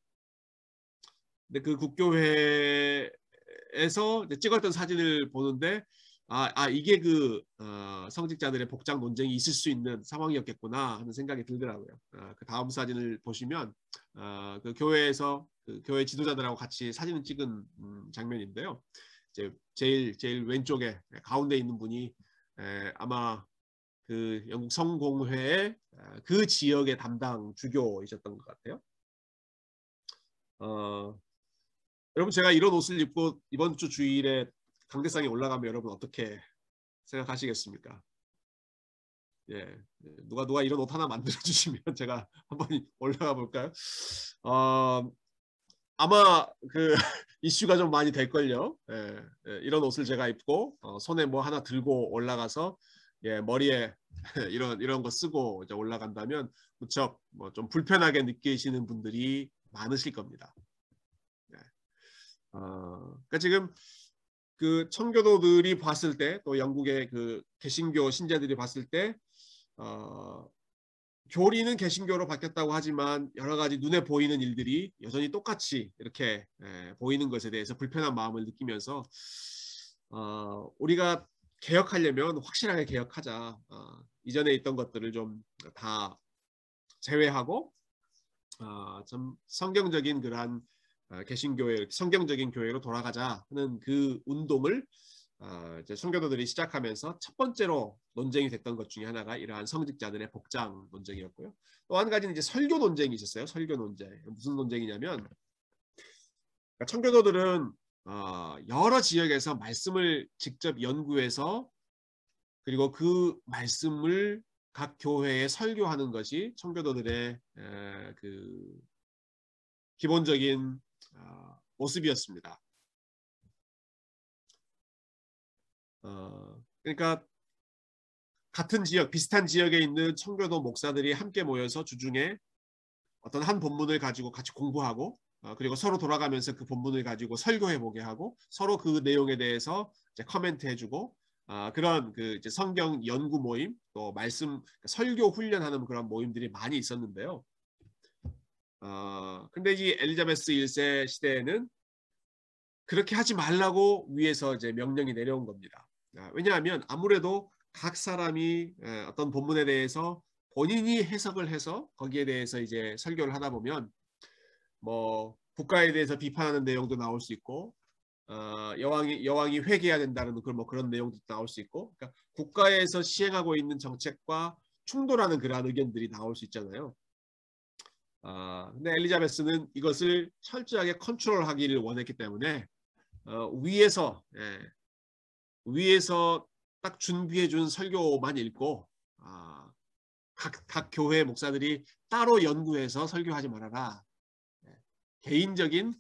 근데 그 국교회에서 찍었던 사진을 보는데 이게 그 성직자들의 복장 논쟁이 있을 수 있는 상황이었겠구나 하는 생각이 들더라고요. 그 다음 사진을 보시면 그 교회에서 그 교회 지도자들하고 같이 사진을 찍은 장면인데요. 이제 제일 왼쪽에 가운데 있는 분이 아마 그 영국 성공회의 그 지역의 담당 주교이셨던 것 같아요. 여러분 제가 이런 옷을 입고 이번 주 주일에 강대상에 올라가면 여러분 어떻게 생각하시겠습니까? 예, 누가 이런 옷 하나 만들어 주시면 제가 한번 올라가 볼까요? 아마 그 이슈가 좀 많이 될걸요. 이런 옷을 제가 입고 손에 뭐 하나 들고 올라가서 머리에 이런 거 쓰고 이제 올라간다면 무척 뭐 좀 불편하게 느끼시는 분들이 많으실 겁니다. 그러니까 지금 그 청교도들이 봤을 때 또 영국의 그 개신교 신자들이 봤을 때 교리는 개신교로 바뀌었다고 하지만 여러 가지 눈에 보이는 일들이 여전히 똑같이 이렇게 보이는 것에 대해서 불편한 마음을 느끼면서 우리가 개혁하려면 확실하게 개혁하자. 이전에 있던 것들을 좀 다 제외하고 좀 성경적인 그러한 개신교회, 성경적인 교회로 돌아가자 하는 그 운동을 이제 청교도들이 시작하면서 첫 번째로 논쟁이 됐던 것 중에 하나가 이러한 성직자들의 복장 논쟁이었고요. 또 한 가지는 이제 설교 논쟁이 있었어요. 설교 논쟁. 무슨 논쟁이냐면 청교도들은 여러 지역에서 말씀을 직접 연구해서 그리고 그 말씀을 각 교회에 설교하는 것이 청교도들의 그 기본적인 모습이었습니다. 그러니까 같은 지역, 비슷한 지역에 있는 청교도 목사들이 함께 모여서 주중에 어떤 한 본문을 가지고 같이 공부하고 그리고 서로 돌아가면서 그 본문을 가지고 설교해 보게 하고 서로 그 내용에 대해서 이제 코멘트 해주고 그런 그 이제 성경 연구 모임 또 말씀 설교 훈련하는 그런 모임들이 많이 있었는데요. 근데 이 엘리자베스 1세 시대에는 그렇게 하지 말라고 위에서 이제 명령이 내려온 겁니다. 왜냐하면 아무래도 각 사람이 어떤 본문에 대해서 본인이 해석을 해서 거기에 대해서 이제 설교를 하다 보면 뭐 국가에 대해서 비판하는 내용도 나올 수 있고 여왕이 회개해야 된다는 그런 내용도 나올 수 있고 그러니까 국가에서 시행하고 있는 정책과 충돌하는 그러한 의견들이 나올 수 있잖아요. 근데 엘리자베스는 이것을 철저하게 컨트롤하기를 원했기 때문에 위에서 딱 준비해 준 설교만 읽고 각 교회 목사들이 따로 연구해서 설교하지 말아라. 개인적인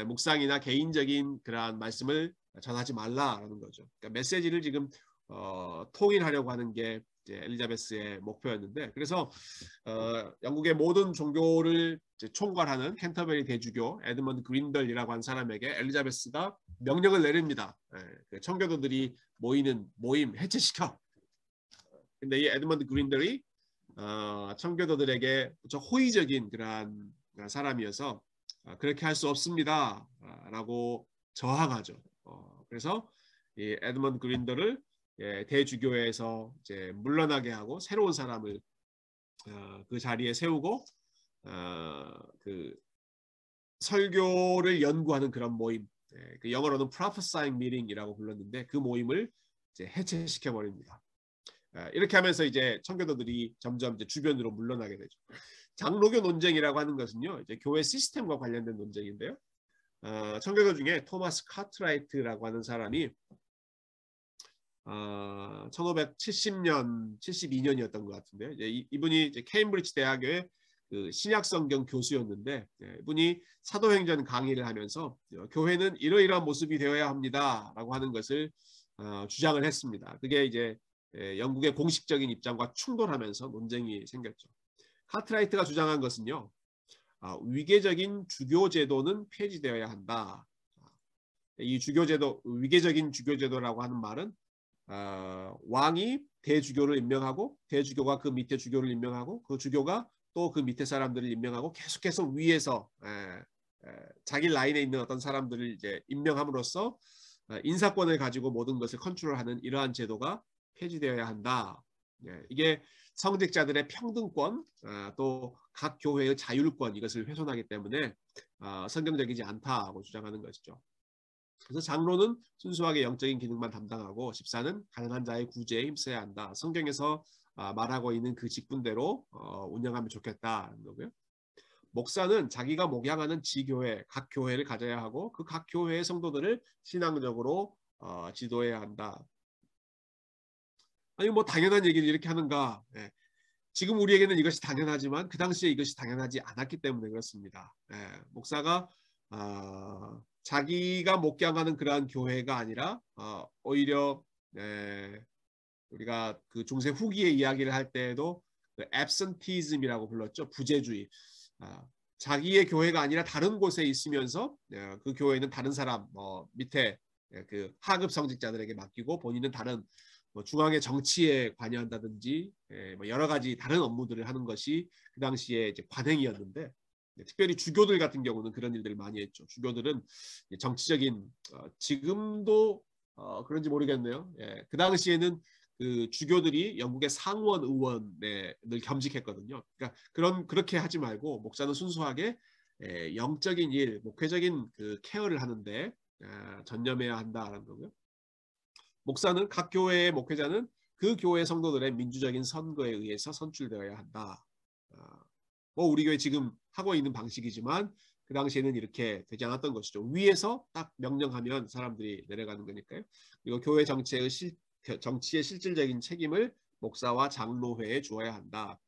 묵상이나 개인적인 그러한 말씀을 전하지 말라라는 거죠. 그러니까 메시지를 지금 통일하려고 하는 게 이제 엘리자베스의 목표였는데 그래서 영국의 모든 종교를 이제 총괄하는 캔터베리 대주교 에드먼드 그린덜이라고 한 사람에게 엘리자베스가 명령을 내립니다. 그 청교도들이 모이는 모임 해체시켜. 근데 이 에드먼드 그린덜이 청교도들에게 호의적인 그러한 사람이어서 그렇게 할 수 없습니다 라고 저항하죠. 그래서 이 에드먼드 그린더를 대주교회에서 이제 물러나게 하고 새로운 사람을 그 자리에 세우고 그 설교를 연구하는 그런 모임, 그 영어로는 prophesying meeting이라고 불렀는데 그 모임을 이제 해체시켜 버립니다. 이렇게 하면서 이제 청교도들이 점점 이제 주변으로 물러나게 되죠. 장로교 논쟁이라고 하는 것은요, 이제 교회 시스템과 관련된 논쟁인데요. 청교도 중에 토마스 카트라이트라고 하는 사람이 1570년, 72년이었던 것 같은데요. 이분이 이제 케임브리지 대학교의 그 신약성경 교수였는데 이분이 사도행전 강의를 하면서 교회는 이러이러한 모습이 되어야 합니다라고 하는 것을 주장을 했습니다. 그게 이제 영국의 공식적인 입장과 충돌하면서 논쟁이 생겼죠. 카트라이트가 주장한 것은요. 위계적인 주교 제도는 폐지되어야 한다. 이 주교제도, 위계적인 주교제도라고 하는 말은 왕이 대주교를 임명하고 대주교가 그 밑에 주교를 임명하고 그 주교가 또 그 밑에 사람들을 임명하고 계속해서 위에서 자기 라인에 있는 어떤 사람들을 이제 임명함으로써 인사권을 가지고 모든 것을 컨트롤하는 이러한 제도가 폐지되어야 한다. 이게 성직자들의 평등권 또 각 교회의 자율권 이것을 훼손하기 때문에 성경적이지 않다고 주장하는 것이죠. 그래서 장로는 순수하게 영적인 기능만 담당하고 집사는 가난한 자의 구제에 힘써야 한다. 성경에서 말하고 있는 그 직분대로 운영하면 좋겠다는 거고요. 목사는 자기가 목양하는 지교회, 각 교회를 가져야 하고 그 각 교회의 성도들을 신앙적으로 지도해야 한다. 아니 뭐 당연한 얘기를 이렇게 하는가? 지금 우리에게는 이것이 당연하지만 그 당시에 이것이 당연하지 않았기 때문에 그렇습니다. 목사가 자기가 목양하는 그러한 교회가 아니라 오히려 우리가 그 중세 후기의 이야기를 할 때에도 그 absenteeism이라고 불렀죠. 부재주의. 자기의 교회가 아니라 다른 곳에 있으면서 그 교회는 다른 사람 밑에 그 하급 성직자들에게 맡기고 본인은 다른 중앙의 정치에 관여한다든지 뭐 여러 가지 다른 업무들을 하는 것이 그 당시에 이제 관행이었는데 특별히 주교들 같은 경우는 그런 일들을 많이 했죠. 주교들은 정치적인 지금도 그런지 모르겠네요. 그 당시에는 그 주교들이 영국의 상원 의원을 겸직했거든요. 그러니까 그렇게 하지 말고 목사는 순수하게 영적인 일, 목회적인 그 케어를 하는데 전념해야 한다라는 거고요. 목사는 각 교회의 목회자는 그 교회 성도들의 민주적인 선거에 의해서 선출되어야 한다. 뭐 우리 교회 지금 하고 있는 방식이지만 그 당시에는 이렇게 되지 않았던 것이죠. 위에서 딱 명령하면 사람들이 내려가는 거니까요. 그리고 교회 정치의 실질적인 책임을 목사와 장로회에 주어야 한다.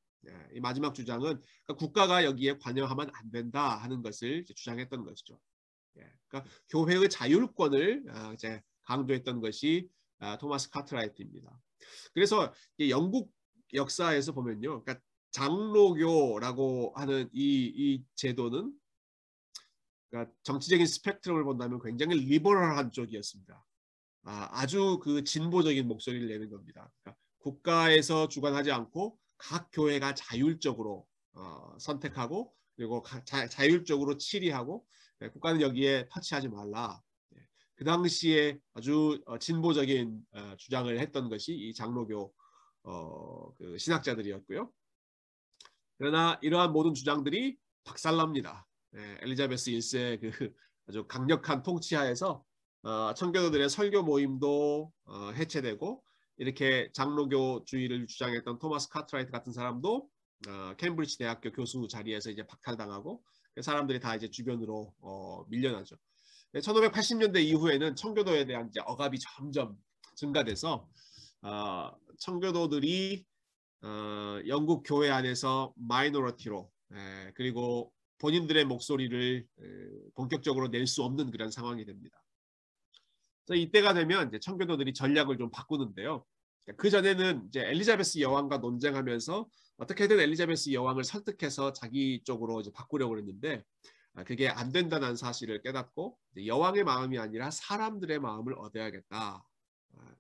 이 마지막 주장은 그러니까 국가가 여기에 관여하면 안 된다 하는 것을 주장했던 것이죠. 그러니까 교회의 자율권을 이제 강조했던 것이 토마스 카트라이트입니다. 그래서 영국 역사에서 보면요, 그러니까 장로교라고 하는 이 제도는 그러니까 정치적인 스펙트럼을 본다면 굉장히 리버럴한 쪽이었습니다. 아주 그 진보적인 목소리를 내는 겁니다. 그러니까 국가에서 주관하지 않고 각 교회가 자율적으로 선택하고 그리고 자율적으로 치리하고 국가는 여기에 터치하지 말라. 그 당시에 아주 진보적인 주장을 했던 것이 이 장로교 그 신학자들이었고요. 그러나 이러한 모든 주장들이 박살납니다. 엘리자베스 1세 그 아주 강력한 통치하에서 청교도들의 설교 모임도 해체되고 이렇게 장로교주의를 주장했던 토마스 카트라이트 같은 사람도 케임브리지 대학교 교수 자리에서 이제 박탈당하고 사람들이 다 이제 주변으로 밀려나죠. 1580년대 이후에는 청교도에 대한 이제 억압이 점점 증가돼서 청교도들이 영국 교회 안에서 마이너리티로 그리고 본인들의 목소리를 본격적으로 낼 수 없는 그런 상황이 됩니다. 그래서 이때가 되면 이제 청교도들이 전략을 좀 바꾸는데요. 그 전에는 이제 엘리자베스 여왕과 논쟁하면서 어떻게든 엘리자베스 여왕을 설득해서 자기 쪽으로 이제 바꾸려고 했는데 그게 안 된다는 사실을 깨닫고 여왕의 마음이 아니라 사람들의 마음을 얻어야겠다.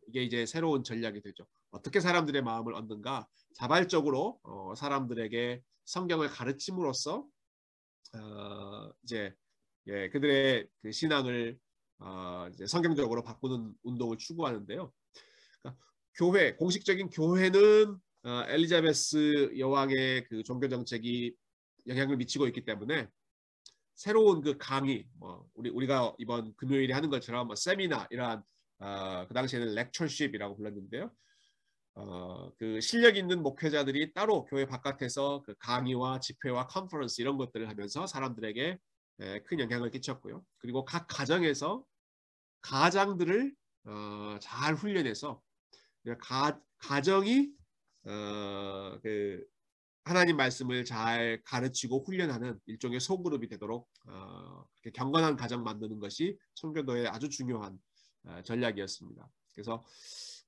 이게 이제 새로운 전략이 되죠. 어떻게 사람들의 마음을 얻는가? 자발적으로 사람들에게 성경을 가르침으로써 이제 그들의 그 신앙을 이제 성경적으로 바꾸는 운동을 추구하는데요. 그러니까 교회, 공식적인 교회는 엘리자베스 여왕의 그 종교 정책이 영향을 미치고 있기 때문에 새로운 그 강의, 우리가 이번 금요일에 하는 것처럼 세미나 이러한 그 당시에는 렉처십이라고 불렀는데요. 그 실력 있는 목회자들이 따로 교회 바깥에서 그 강의와 집회와 컨퍼런스 이런 것들을 하면서 사람들에게 큰 영향을 끼쳤고요. 그리고 각 가정에서 가장들을 잘 훈련해서 가정이 그 하나님 말씀을 잘 가르치고 훈련하는 일종의 소그룹이 되도록 경건한 가정 만드는 것이 청교도의 아주 중요한 전략이었습니다. 그래서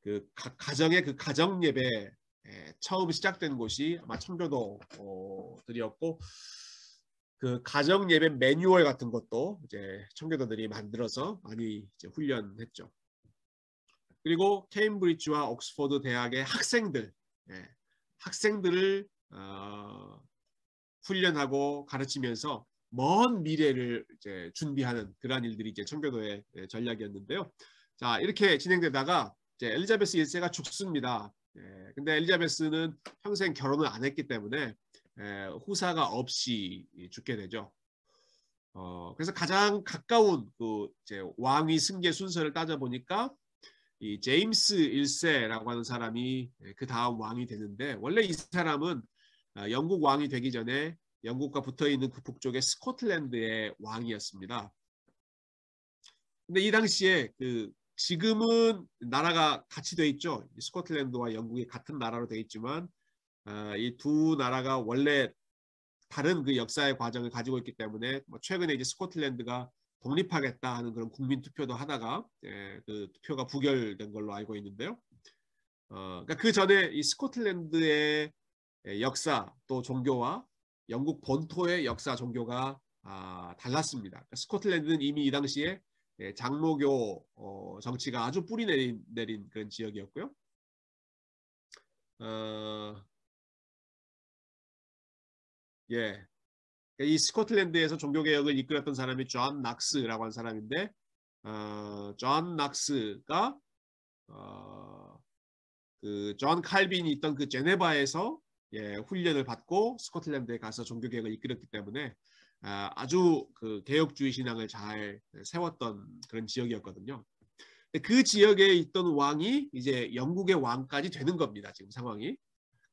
그 가정의 그 가정 예배 처음 시작된 곳이 아마 청교도들이었고 그 가정 예배 매뉴얼 같은 것도 이제 청교도들이 만들어서 많이 이제 훈련했죠. 그리고 케임브리지와 옥스퍼드 대학의 학생들을 훈련하고 가르치면서 먼 미래를 이제 준비하는 그러한 일들이 이제 청교도의 전략이었는데요. 자, 이렇게 진행되다가 이제 엘리자베스 1세가 죽습니다. 근데 엘리자베스는 평생 결혼을 안 했기 때문에 후사가 없이 죽게 되죠. 그래서 가장 가까운 그 이제 왕위 승계 순서를 따져보니까 이 제임스 1세라고 하는 사람이 그 다음 왕이 되는데 원래 이 사람은 영국 왕이 되기 전에 영국과 붙어 있는 그 북쪽의 스코틀랜드의 왕이었습니다. 근데 이 당시에 그 지금은 나라가 같이 돼 있죠. 스코틀랜드와 영국이 같은 나라로 돼 있지만 이 두 나라가 원래 다른 그 역사의 과정을 가지고 있기 때문에 최근에 이제 스코틀랜드가 독립하겠다 하는 그런 국민 투표도 하다가 그 투표가 부결된 걸로 알고 있는데요. 그러니까 그 전에 이 스코틀랜드의 역사 또 종교와 영국 본토의 역사 종교가 달랐습니다. 그러니까 스코틀랜드는 이미 이 당시에 장로교 정치가 아주 뿌리 내린 그런 지역이었고요. 이 스코틀랜드에서 종교개혁을 이끌었던 사람이 존 낙스라고 하는 사람인데 존 낙스가 그 존 칼빈이 있던 그 제네바에서 훈련을 받고 스코틀랜드에 가서 종교개혁을 이끌었기 때문에 아주 그 개혁주의 신앙을 잘 세웠던 그런 지역이었거든요. 그 지역에 있던 왕이 이제 영국의 왕까지 되는 겁니다. 지금 상황이.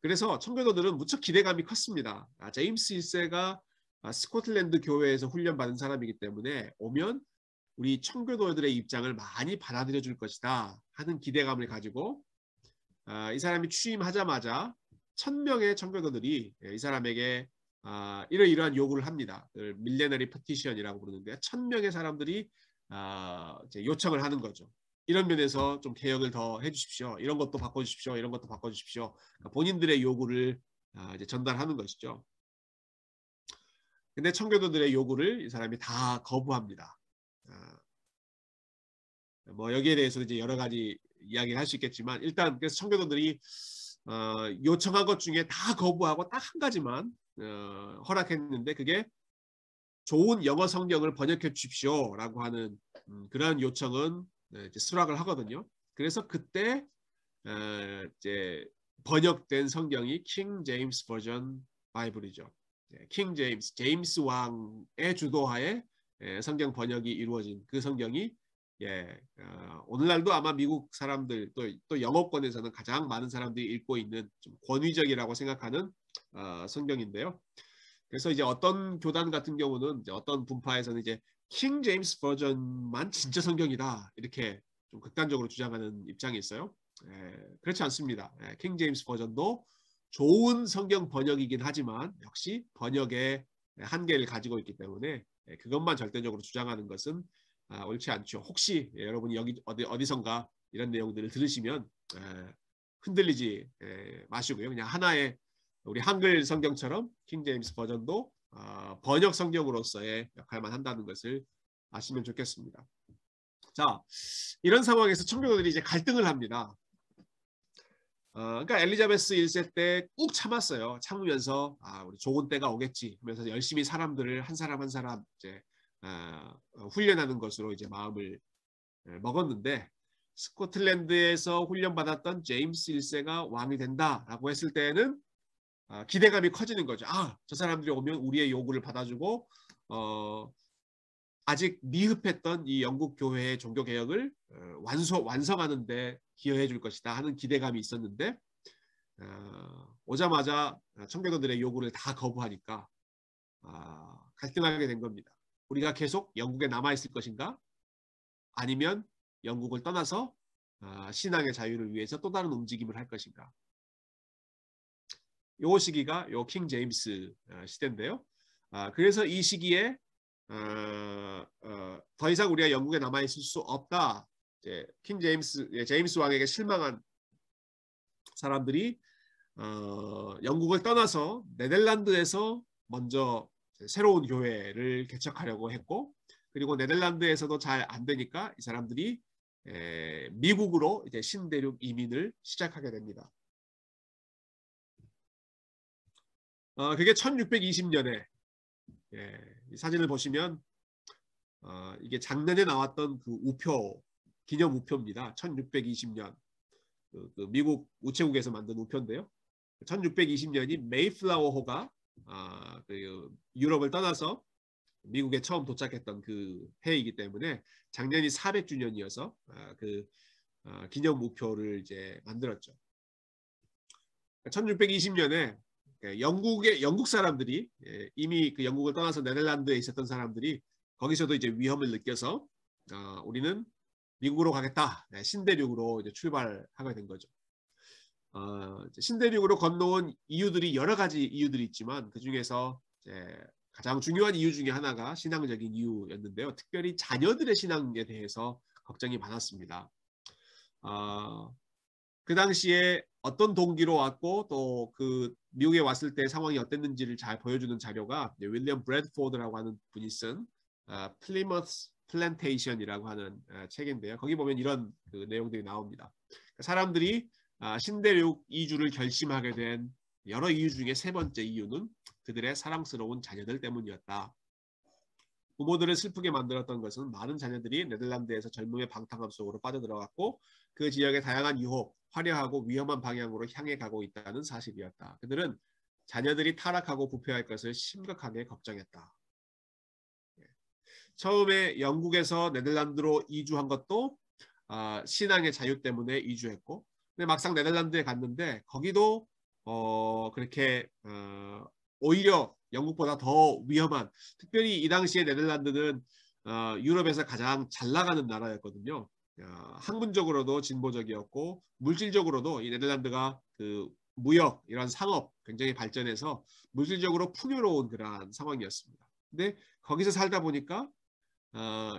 그래서 청교도들은 무척 기대감이 컸습니다. 제임스 1세가 스코틀랜드 교회에서 훈련받은 사람이기 때문에 오면 우리 청교도들의 입장을 많이 받아들여 줄 것이다 하는 기대감을 가지고 이 사람이 취임하자마자 1000명의 청교도들이 이 사람에게 이러이러한 요구를 합니다. 밀레너리 페티션이라고 부르는데 1000명의 사람들이 이제 요청을 하는 거죠. 이런 면에서 좀 개혁을 더 해주십시오. 이런 것도 바꿔주십시오. 이런 것도 바꿔주십시오. 그러니까 본인들의 요구를 이제 전달하는 것이죠. 근데 청교도들의 요구를 이 사람이 다 거부합니다. 뭐 여기에 대해서 이제 여러 가지 이야기를 할 수 있겠지만 일단 그래서 청교도들이 요청한 것 중에 다 거부하고 딱 한 가지만 허락했는데 그게 좋은 영어 성경을 번역해 주십시오라고 하는 그러한 요청은 이제 수락을 하거든요. 그래서 그때 이제 번역된 성경이 킹 제임스 버전 바이블이죠. 킹 제임스 왕의 주도하에 성경 번역이 이루어진 그 성경이 오늘날도 아마 미국 사람들 또 영어권에서는 가장 많은 사람들이 읽고 있는 좀 권위적이라고 생각하는 성경인데요. 그래서 이제 어떤 교단 같은 경우는 이제 어떤 분파에서는 이제 킹 제임스 버전만 진짜 성경이다 이렇게 좀 극단적으로 주장하는 입장이 있어요. 그렇지 않습니다. 킹 제임스 버전도 좋은 성경 번역이긴 하지만 역시 번역의 한계를 가지고 있기 때문에 그것만 절대적으로 주장하는 것은 옳지 않죠. 혹시 여러분이 여기 어디선가 이런 내용들을 들으시면 흔들리지 마시고요. 그냥 하나의 우리 한글 성경처럼 킹 제임스 버전도 번역 성경으로서의 역할만 한다는 것을 아시면 좋겠습니다. 자, 이런 상황에서 청교도들이 이제 갈등을 합니다. 그러니까 엘리자베스 1세 때 꾹 참았어요. 참으면서 우리 좋은 때가 오겠지 하면서 열심히 사람들을 한 사람 한 사람 이제 훈련하는 것으로 이제 마음을 먹었는데 스코틀랜드에서 훈련받았던 제임스 1세가 왕이 된다라고 했을 때는 기대감이 커지는 거죠. 저 사람들이 오면 우리의 요구를 받아주고 아직 미흡했던 이 영국 교회의 종교 개혁을 완성하는 데 기여해 줄 것이다 하는 기대감이 있었는데 오자마자 청교도들의 요구를 다 거부하니까 갈등하게 된 겁니다. 우리가 계속 영국에 남아있을 것인가? 아니면 영국을 떠나서 신앙의 자유를 위해서 또 다른 움직임을 할 것인가? 요 시기가 요 킹 제임스 시대인데요. 그래서 이 시기에 더 이상 우리가 영국에 남아 있을 수 없다. 이제 킹 제임스 왕에게 실망한 사람들이 영국을 떠나서 네덜란드에서 먼저 새로운 교회를 개척하려고 했고, 그리고 네덜란드에서도 잘 안 되니까 이 사람들이 미국으로 이제 신대륙 이민을 시작하게 됩니다. 그게 1620년에 이 사진을 보시면 이게 작년에 나왔던 그 우표 기념 우표입니다. 1620년 그 미국 우체국에서 만든 우표인데요. 1620년이 메이플라워호가 그 유럽을 떠나서 미국에 처음 도착했던 그 해이기 때문에 작년이 400주년이어서 그 기념 우표를 이제 만들었죠. 1620년에 영국 사람들이 이미 그 영국을 떠나서 네덜란드에 있었던 사람들이 거기서도 이제 위험을 느껴서 우리는 미국으로 가겠다. 신대륙으로 이제 출발하게 된 거죠. 신대륙으로 건너온 이유들이 여러 가지 이유들이 있지만 그 중에서 가장 중요한 이유 중에 하나가 신앙적인 이유였는데요. 특별히 자녀들의 신앙에 대해서 걱정이 많았습니다. 그 당시에 어떤 동기로 왔고 또 그 미국에 왔을 때 상황이 어땠는지를 잘 보여주는 자료가 윌리엄 브래드포드라고 하는 분이 쓴 플리머스 플랜테이션이라고 하는 책인데요. 거기 보면 이런 그 내용들이 나옵니다. 사람들이 신대륙 이주를 결심하게 된 여러 이유 중에 세 번째 이유는 그들의 사랑스러운 자녀들 때문이었다. 부모들을 슬프게 만들었던 것은 많은 자녀들이 네덜란드에서 젊음의 방탕함 속으로 빠져들어갔고 그 지역의 다양한 유혹, 화려하고 위험한 방향으로 향해 가고 있다는 사실이었다. 그들은 자녀들이 타락하고 부패할 것을 심각하게 걱정했다. 처음에 영국에서 네덜란드로 이주한 것도 신앙의 자유 때문에 이주했고, 근데 막상 네덜란드에 갔는데 거기도 그렇게 오히려 영국보다 더 위험한, 특별히 이 당시에 네덜란드는 유럽에서 가장 잘 나가는 나라였거든요. 학문적으로도 진보적이었고 물질적으로도 이 네덜란드가 그 무역 이런 상업 굉장히 발전해서 물질적으로 풍요로운 그러한 상황이었습니다. 근데 거기서 살다 보니까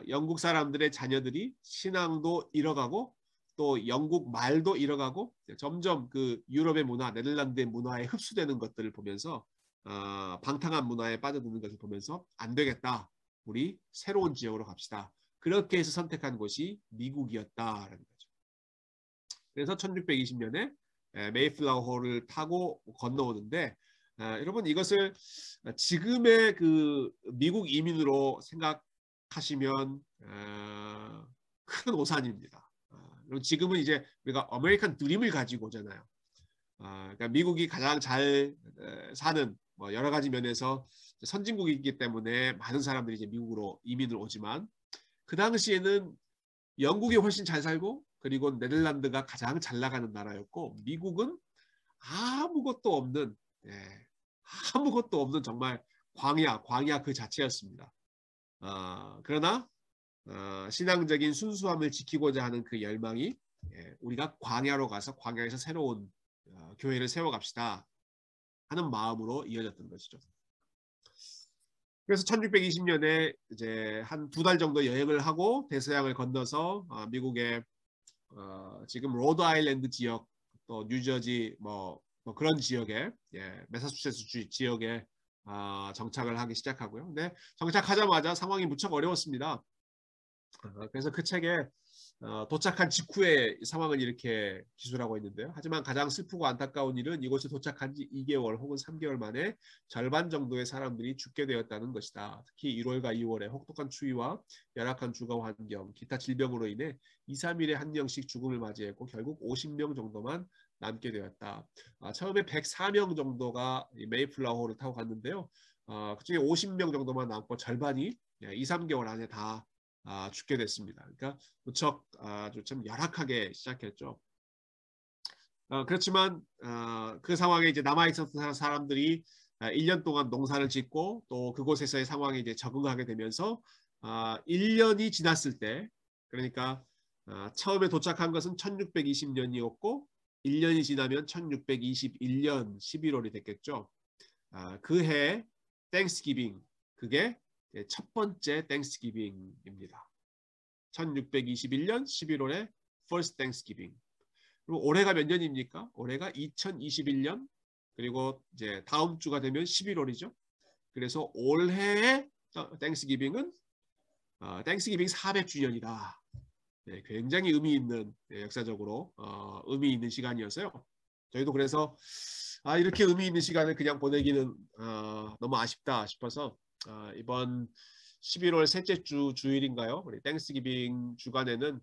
영국 사람들의 자녀들이 신앙도 잃어가고 또 영국 말도 잃어가고 점점 그 유럽의 문화, 네덜란드의 문화에 흡수되는 것들을 보면서 방탕한 문화에 빠져드는 것을 보면서 안 되겠다. 우리 새로운 지역으로 갑시다. 그렇게 해서 선택한 곳이 미국이었다라는 거죠. 그래서 1620년에 메이플라워호를 타고 건너오는데 여러분 이것을 지금의 그 미국 이민으로 생각하시면 큰 오산입니다. 지금은 이제 우리가 아메리칸 드림을 가지고 오잖아요. 그러니까 미국이 가장 잘 사는 뭐 여러 가지 면에서 선진국이기 때문에 많은 사람들이 이제 미국으로 이민을 오지만 그 당시에는 영국이 훨씬 잘 살고 그리고 네덜란드가 가장 잘 나가는 나라였고 미국은 아무것도 없는 아무것도 없는 정말 광야 그 자체였습니다. 그러나 신앙적인 순수함을 지키고자 하는 그 열망이 우리가 광야로 가서 광야에서 새로운 교회를 세워갑시다 하는 마음으로 이어졌던 것이죠. 그래서 1620년에 이제 한 2달 정도 여행을 하고 대서양을 건너서 미국의 지금 로드 아일랜드 지역 또 뉴저지 뭐 그런 지역에 매사추세츠 지역에 정착을 하기 시작하고요. 근데 정착하자마자 상황이 무척 어려웠습니다. 그래서 그 책에 도착한 직후에 상황을 이렇게 기술하고 있는데요. 하지만 가장 슬프고 안타까운 일은 이곳에 도착한 지 2개월 혹은 3개월 만에 절반 정도의 사람들이 죽게 되었다는 것이다. 특히 1월과 2월에 혹독한 추위와 열악한 주거 환경, 기타 질병으로 인해 2, 3일에 한 명씩 죽음을 맞이했고 결국 50명 정도만 남게 되었다. 처음에 104명 정도가 메이플라워호를 타고 갔는데요. 그중에 50명 정도만 남고 절반이 2, 3개월 안에 다 죽게 됐습니다. 그러니까 무척 아주 참 열악하게 시작했죠. 그렇지만 그 상황에 이제 남아 있었던 사람들이 1년 동안 농사를 짓고 또 그곳에서의 상황에 이제 적응하게 되면서 1년이 지났을 때 그러니까 처음에 도착한 것은 1620년이었고 1년이 지나면 1621년 11월이 됐겠죠. 그해 땡스기빙 그게 첫 번째 땡스기빙입니다. 1621년 11월에 First Thanksgiving. 그리고 올해가 몇 년입니까? 올해가 2021년 그리고 이제 다음 주가 되면 11월이죠. 그래서 올해의 땡스기빙은 땡스기빙 400주년이다. 네, 굉장히 의미 있는 역사적으로 의미 있는 시간이었어요. 저희도 그래서 이렇게 의미 있는 시간을 그냥 보내기는 너무 아쉽다 싶어서 이번 11월 셋째 주 주일인가요? 우리 땡스기빙 주간에는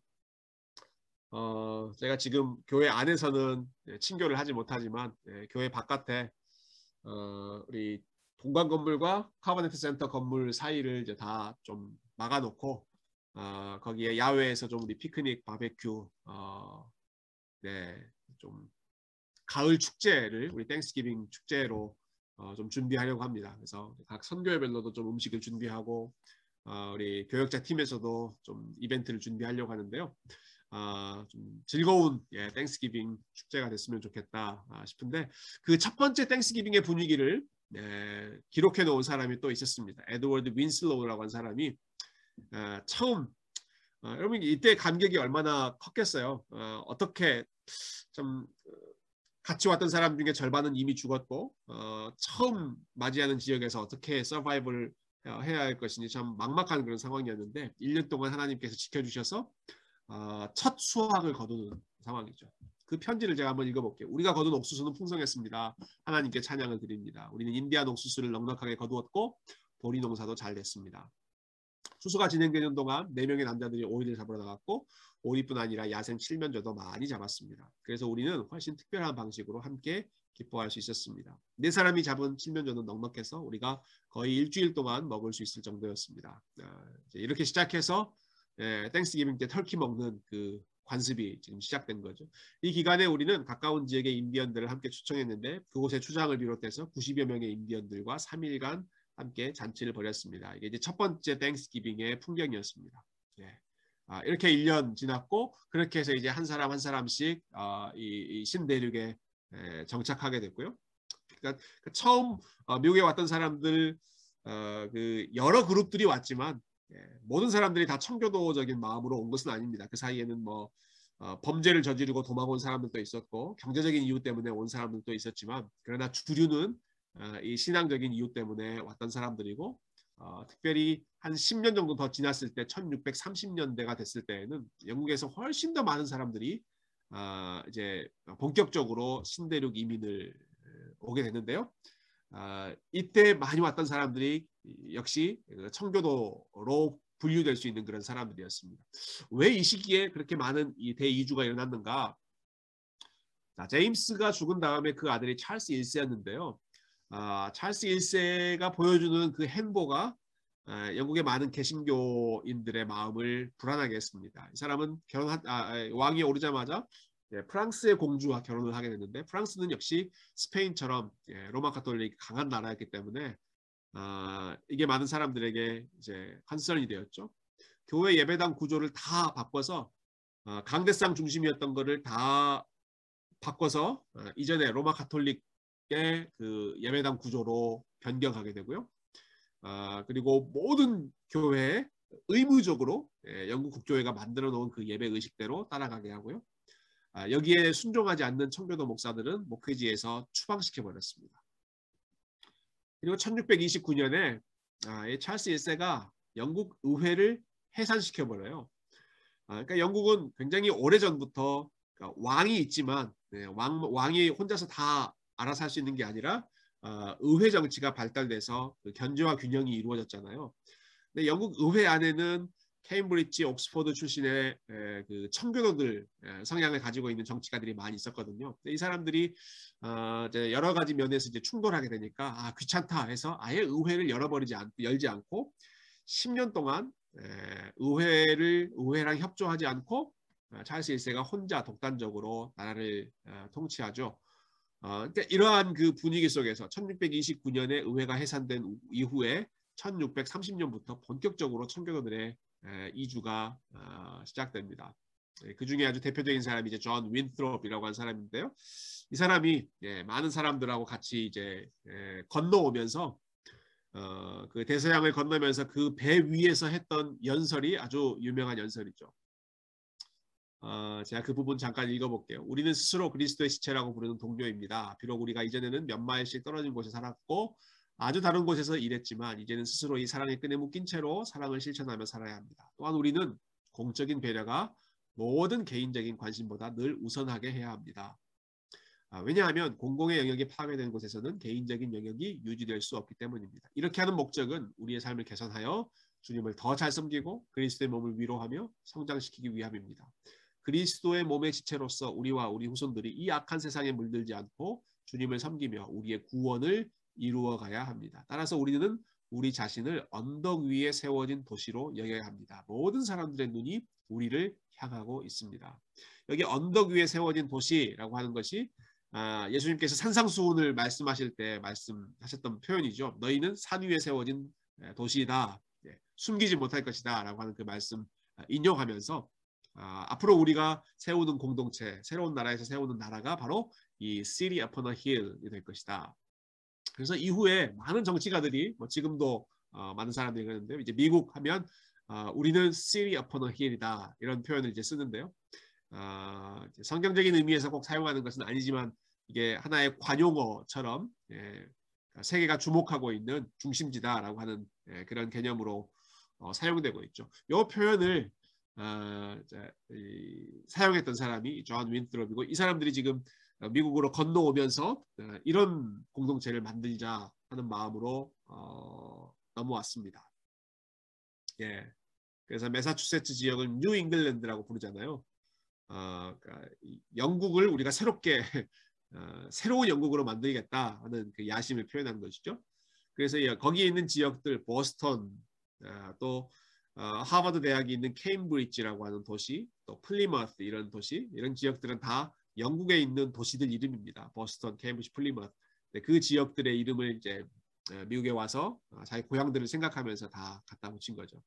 제가 지금 교회 안에서는 친교를 하지 못하지만 교회 바깥에 우리 동관 건물과 카버네트 센터 건물 사이를 이제 다 좀 막아놓고 거기에 야외에서 좀 우리 피크닉 바베큐 좀 가을 축제를 우리 땡스기빙 축제로 좀 준비하려고 합니다. 그래서 각 선교회별로도 좀 음식을 준비하고 우리 교역자 팀에서도 좀 이벤트를 준비하려고 하는데요. 좀 즐거운 땡스기빙 축제가 됐으면 좋겠다 싶은데 그 첫 번째 땡스기빙의 분위기를 기록해 놓은 사람이 또 있었습니다. 에드워드 윈슬로우라고 한 사람이 처음 여러분 이때 감격이 얼마나 컸겠어요. 어떻게 좀 같이 왔던 사람 중에 절반은 이미 죽었고 처음 맞이하는 지역에서 어떻게 서바이벌을 해야 할 것인지 참 막막한 그런 상황이었는데 1년 동안 하나님께서 지켜주셔서 첫 수확을 거두는 상황이죠. 그 편지를 제가 한번 읽어볼게요. 우리가 거둔 옥수수는 풍성했습니다. 하나님께 찬양을 드립니다. 우리는 인디안 옥수수를 넉넉하게 거두었고 보리 농사도 잘 됐습니다. 수수가 진행되는 동안 4명의 남자들이 오이를 잡으러 나갔고 오이뿐 아니라 야생 칠면조도 많이 잡았습니다. 그래서 우리는 훨씬 특별한 방식으로 함께 기뻐할 수 있었습니다. 4사람이 잡은 칠면조는 넉넉해서 우리가 거의 일주일 동안 먹을 수 있을 정도였습니다. 이렇게 시작해서 땡스기빙 때 터키 먹는 그 관습이 지금 시작된 거죠. 이 기간에 우리는 가까운 지역의 인디언들을 함께 초청했는데 그곳의 추장을 비롯해서 90여 명의 인디언들과 3일간 함께 잔치를 벌였습니다. 이게 이제 첫 번째 땡스기빙의 풍경이었습니다. 이렇게 1년 지났고 그렇게 해서 이제 한 사람 한 사람씩 이 신대륙에 정착하게 됐고요. 그러니까 처음 미국에 왔던 사람들 그 여러 그룹들이 왔지만 모든 사람들이 다 청교도적인 마음으로 온 것은 아닙니다. 그 사이에는 뭐 범죄를 저지르고 도망 온 사람들도 있었고 경제적인 이유 때문에 온 사람들도 있었지만 그러나 주류는 이 신앙적인 이유 때문에 왔던 사람들이고 특별히 한 10년 정도 더 지났을 때 1630년대가 됐을 때에는 영국에서 훨씬 더 많은 사람들이 이제 본격적으로 신대륙 이민을 오게 됐는데요. 이때 많이 왔던 사람들이 역시 청교도로 분류될 수 있는 그런 사람들이었습니다. 왜 이 시기에 그렇게 많은 이 대이주가 일어났는가? 자, 제임스가 죽은 다음에 그 아들이 찰스 1세였는데요. 찰스 1세가 보여주는 그 행보가 영국의 많은 개신교인들의 마음을 불안하게 했습니다. 이 사람은 왕위에 오르자마자 프랑스의 공주와 결혼을 하게 됐는데 프랑스는 역시 스페인처럼 로마 가톨릭 강한 나라였기 때문에 이게 많은 사람들에게 이제 컨설이 되었죠. 교회 예배당 구조를 다 바꿔서 강대상 중심이었던 거를 다 바꿔서 이전에 로마 가톨릭의 그 예배당 구조로 변경하게 되고요. 그리고 모든 교회에 의무적으로 영국 국교회가 만들어 놓은 그 예배 의식대로 따라가게 하고요. 여기에 순종하지 않는 청교도 목사들은 목회지에서 추방시켜 버렸습니다. 그리고 1629년에 찰스 1세가 영국 의회를 해산시켜 버려요. 그러니까 영국은 굉장히 오래전부터 왕이 있지만 왕이 혼자서 다 알아서 할 수 있는 게 아니라 의회 정치가 발달돼서 그 견제와 균형이 이루어졌잖아요. 근데 영국 의회 안에는 케임브리지, 옥스퍼드 출신의 그 청교도들 성향을 가지고 있는 정치가들이 많이 있었거든요. 이 사람들이 이제 여러 가지 면에서 이제 충돌하게 되니까 귀찮다 해서 아예 의회를 열지 않고 10년 동안 의회랑 협조하지 않고 찰스 1세가 혼자 독단적으로 나라를 통치하죠. 그러니까 이러한 그 분위기 속에서 1629년에 의회가 해산된 이후에 1630년부터 본격적으로 청교도들의 이주가 시작됩니다. 그 중에 아주 대표적인 사람이 이제 존 윈트롭이라고 하는 사람인데요. 이 사람이 많은 사람들하고 같이 이제 건너오면서 그 대서양을 건너면서 그 배 위에서 했던 연설이 아주 유명한 연설이죠. 제가 그 부분 잠깐 읽어볼게요. 우리는 스스로 그리스도의 시체라고 부르는 동료입니다. 비록 우리가 이전에는 몇 마일씩 떨어진 곳에 살았고 아주 다른 곳에서 일했지만 이제는 스스로 이 사랑의 끈에 묶인 채로 사랑을 실천하며 살아야 합니다. 또한 우리는 공적인 배려가 모든 개인적인 관심보다 늘 우선하게 해야 합니다. 왜냐하면 공공의 영역이 파괴된 곳에서는 개인적인 영역이 유지될 수 없기 때문입니다. 이렇게 하는 목적은 우리의 삶을 개선하여 주님을 더 잘 섬기고 그리스도의 몸을 위로하며 성장시키기 위함입니다. 그리스도의 몸의 지체로서 우리와 우리 후손들이 이 악한 세상에 물들지 않고 주님을 섬기며 우리의 구원을 이루어 가야 합니다. 따라서 우리는 우리 자신을 언덕 위에 세워진 도시로 여겨야 합니다. 모든 사람들의 눈이 우리를 향하고 있습니다. 여기 언덕 위에 세워진 도시라고 하는 것이 예수님께서 산상수훈을 말씀하실 때 말씀하셨던 표현이죠. 너희는 산 위에 세워진 도시이다. 숨기지 못할 것이다 라고 하는 그 말씀 인용하면서 앞으로 우리가 세우는 공동체, 새로운 나라에서 세우는 나라가 바로 이 City upon a Hill이 될 것이다. 그래서 이후에 많은 정치가들이 지금도 많은 사람들이 그러는데 이제 미국 하면 우리는 City upon a Hill이다 이런 표현을 이제 쓰는데요. 성경적인 의미에서 꼭 사용하는 것은 아니지만 이게 하나의 관용어처럼 세계가 주목하고 있는 중심지다라고 하는 그런 개념으로 사용되고 있죠. 이 표현을 사용했던 사람이 존 윈트롭이고 이 사람들이 지금 미국으로 건너오면서 이런 공동체를 만들자 하는 마음으로 넘어왔습니다. 그래서 매사추세츠 지역은 뉴 잉글랜드라고 부르잖아요. 그러니까 영국을 우리가 새롭게 새로운 영국으로 만들겠다 하는 그 야심을 표현한 것이죠. 그래서 거기에 있는 지역들 보스턴 또 하버드 대학이 있는 케임브리지라고 하는 도시, 또 플리머스 이런 도시, 이런 지역들은 다 영국에 있는 도시들 이름입니다. 보스턴, 케임브리지, 플리머스. 그 지역들의 이름을 이제 미국에 와서 자기 고향들을 생각하면서 다 갖다 붙인 거죠.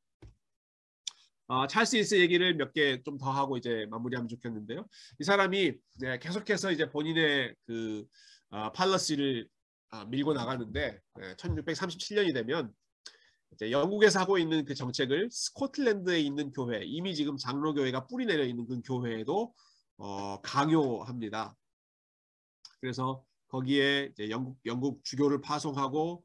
찰스 1세 얘기를 몇 개 좀 더 하고 이제 마무리하면 좋겠는데요. 이 사람이 계속해서 이제 본인의 그 팔러시를 밀고 나가는데 1637년이 되면 이제 영국에서 하고 있는 그 정책을 스코틀랜드에 있는 교회, 이미 지금 장로교회가 뿌리 내려 있는 그 교회에도 강요합니다. 그래서 거기에 이제 영국 주교를 파송하고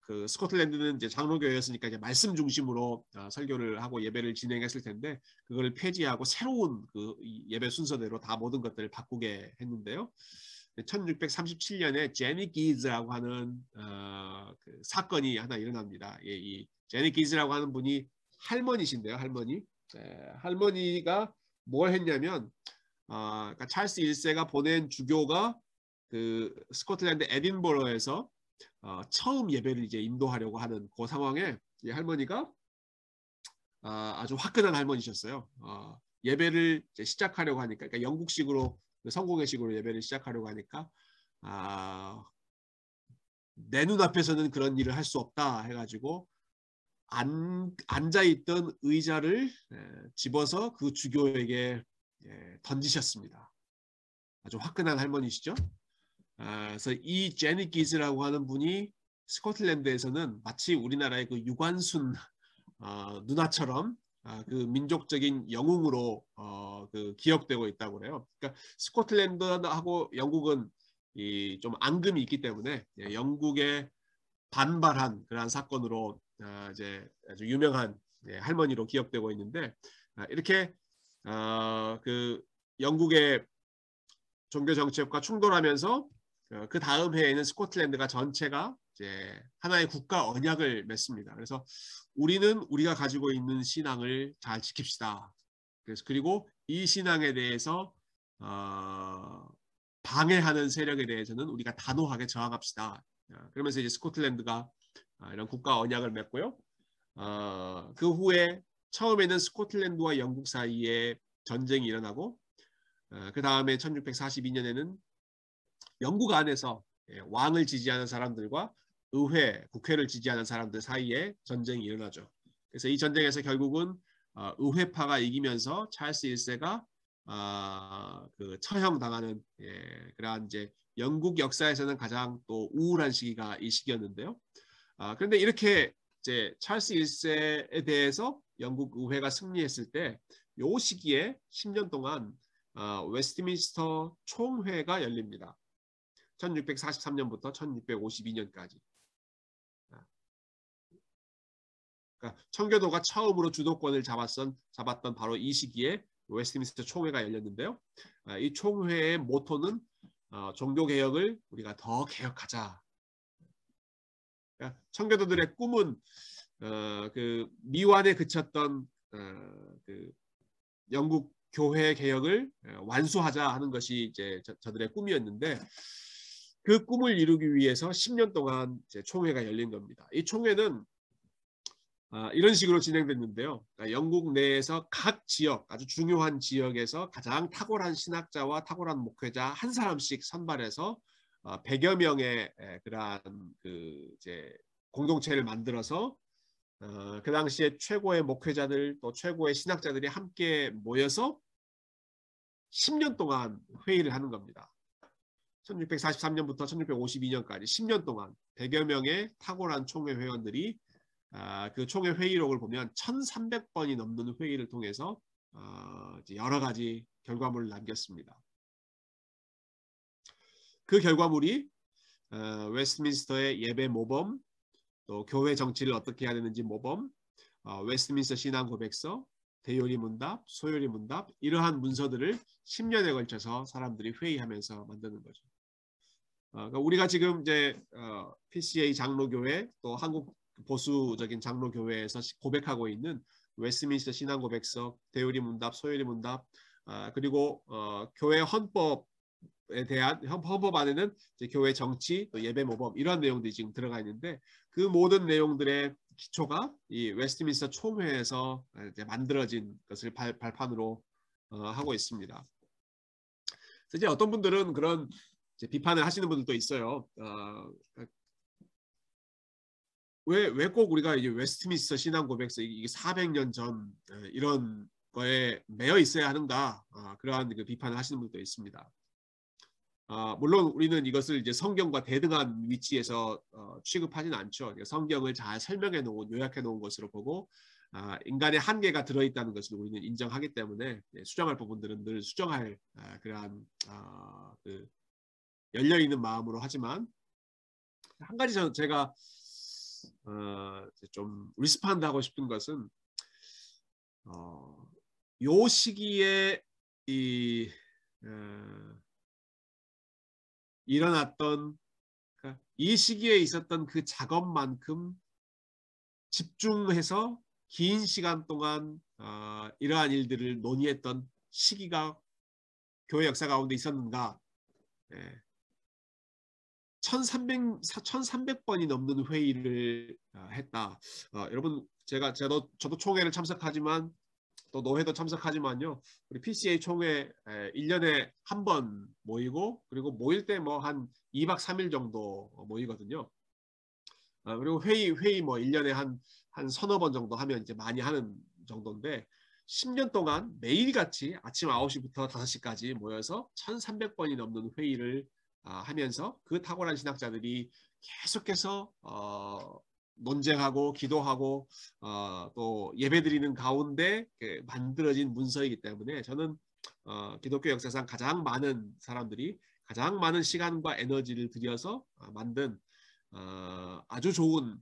그 스코틀랜드는 이제 장로교회였으니까 이제 말씀 중심으로 설교를 하고 예배를 진행했을 텐데 그걸 폐지하고 새로운 그 예배 순서대로 다 모든 것들을 바꾸게 했는데요. 1637년에 제니 기즈라고 하는 그 사건이 하나 일어납니다. 예, 이 제니 기즈라고 하는 분이 할머니신데요, 할머니. 할머니가 뭘 했냐면, 그러니까 찰스 1세가 보낸 주교가 그 스코틀랜드 에딘버러에서 처음 예배를 이제 인도하려고 하는 그 상황에 이 할머니가 아주 화끈한 할머니셨어요. 예배를 이제 시작하려고 하니까, 그러니까 영국식으로 성공회식으로 예배를 시작하려고 하니까 내 눈앞에서는 그런 일을 할 수 없다 해가지고 앉아있던 의자를 집어서 그 주교에게 던지셨습니다. 아주 화끈한 할머니시죠. 그래서 이 제니 기즈라고 하는 분이 스코틀랜드에서는 마치 우리나라의 그 유관순 누나처럼 그 민족적인 영웅으로 그 기억되고 있다고 그래요. 그러니까 스코틀랜드하고 영국은 이 좀 앙금이 있기 때문에 영국에 반발한 그러한 사건으로 이제 아주 유명한 할머니로 기억되고 있는데 이렇게 그 영국의 종교 정책과 충돌하면서 그 다음 해에는 스코틀랜드가 전체가 이제 하나의 국가 언약을 맺습니다. 그래서 우리는 우리가 가지고 있는 신앙을 잘 지킵시다. 그리고 이 신앙에 대해서 방해하는 세력에 대해서는 우리가 단호하게 저항합시다. 그러면서 이제 스코틀랜드가 이런 국가 언약을 맺고요. 그 후에 처음에는 스코틀랜드와 영국 사이에 전쟁이 일어나고 그 다음에 1642년에는 영국 안에서 왕을 지지하는 사람들과 의회, 국회를 지지하는 사람들 사이에 전쟁이 일어나죠. 그래서 이 전쟁에서 결국은 의회파가 이기면서 찰스 1세가 그 처형당하는 그러한 이제 영국 역사에서는 가장 또 우울한 시기가 이 시기였는데요. 그런데 이렇게 이제 찰스 1세에 대해서 영국 의회가 승리했을 때 이 시기에 10년 동안 웨스트민스터 총회가 열립니다. 1643년부터 1652년까지. 그러니까 청교도가 처음으로 주도권을 잡았던 바로 이 시기에 웨스트민스터 총회가 열렸는데요. 이 총회의 모토는 종교개혁을 우리가 더 개혁하자. 그러니까 청교도들의 꿈은 그 미완에 그쳤던 그 영국 교회 개혁을 완수하자 하는 것이 이제 저들의 꿈이었는데 그 꿈을 이루기 위해서 10년 동안 이제 총회가 열린 겁니다. 이 총회는 이런 식으로 진행됐는데요. 그러니까 영국 내에서 각 지역, 아주 중요한 지역에서 가장 탁월한 신학자와 탁월한 목회자 한 사람씩 선발해서 100여 명의 그러한 그 이제 공동체를 만들어서 그 당시에 최고의 목회자들 또 최고의 신학자들이 함께 모여서 10년 동안 회의를 하는 겁니다. 1643년부터 1652년까지 10년 동안 100여 명의 탁월한 총회 회원들이 그 총회 회의록을 보면 1300번이 넘는 회의를 통해서 여러 가지 결과물을 남겼습니다. 그 결과물이 웨스트민스터의 예배 모범, 또 교회 정치를 어떻게 해야 되는지 모범, 웨스트민스터 신앙 고백서, 대요리 문답, 소요리 문답 이러한 문서들을 10년에 걸쳐서 사람들이 회의하면서 만드는 거죠. 그러니까 우리가 지금 이제 PCA 장로교회 또 한국 보수적인 장로교회에서 고백하고 있는 웨스트민스터 신앙 고백서, 대요리 문답, 소요리 문답 그리고 교회 헌법에 대한 헌법 안에는 이제 교회 정치, 또 예배 모범 이런 내용들이 지금 들어가 있는데 그 모든 내용들의 기초가 이 웨스트민스터 총회에서 이제 만들어진 것을 발판으로 하고 있습니다. 그래서 이제 어떤 분들은 그런 이제 비판을 하시는 분들도 있어요. 왜 꼭 우리가 이제 웨스트민스터 신앙 고백서 이게 400년 전 이런 거에 매여 있어야 하는가 그러한 그 비판을 하시는 분도 있습니다. 물론 우리는 이것을 이제 성경과 대등한 위치에서 취급하지는 않죠. 성경을 잘 설명해 놓은 요약해 놓은 것으로 보고 인간의 한계가 들어있다는 것을 우리는 인정하기 때문에 수정할 부분들은 늘 수정할 그러한 그 열려 있는 마음으로 하지만 한 가지 제가 좀 리스폰드 하고 싶은 것은 요 시기에 일어났던 이 시기에 있었던 그 작업만큼 집중해서 긴 시간 동안 이러한 일들을 논의했던 시기가 교회 역사 가운데 있었는가? 1300번이 넘는 회의를 했다. 여러분 저도 총회를 참석하지만 또 노회도 참석하지만요. 우리 PCA 총회 1년에 한 번 모이고 그리고 모일 때 뭐 한 2박 3일 정도 모이거든요. 그리고 회의 뭐 1년에 한 서너 번 정도 하면 이제 많이 하는 정도인데 10년 동안 매일같이 아침 9시부터 5시까지 모여서 1300번이 넘는 회의를 하면서 그 탁월한 신학자들이 계속해서 논쟁하고 기도하고 또 예배드리는 가운데 만들어진 문서이기 때문에 저는 기독교 역사상 가장 많은 사람들이 가장 많은 시간과 에너지를 들여서 만든 아주 좋은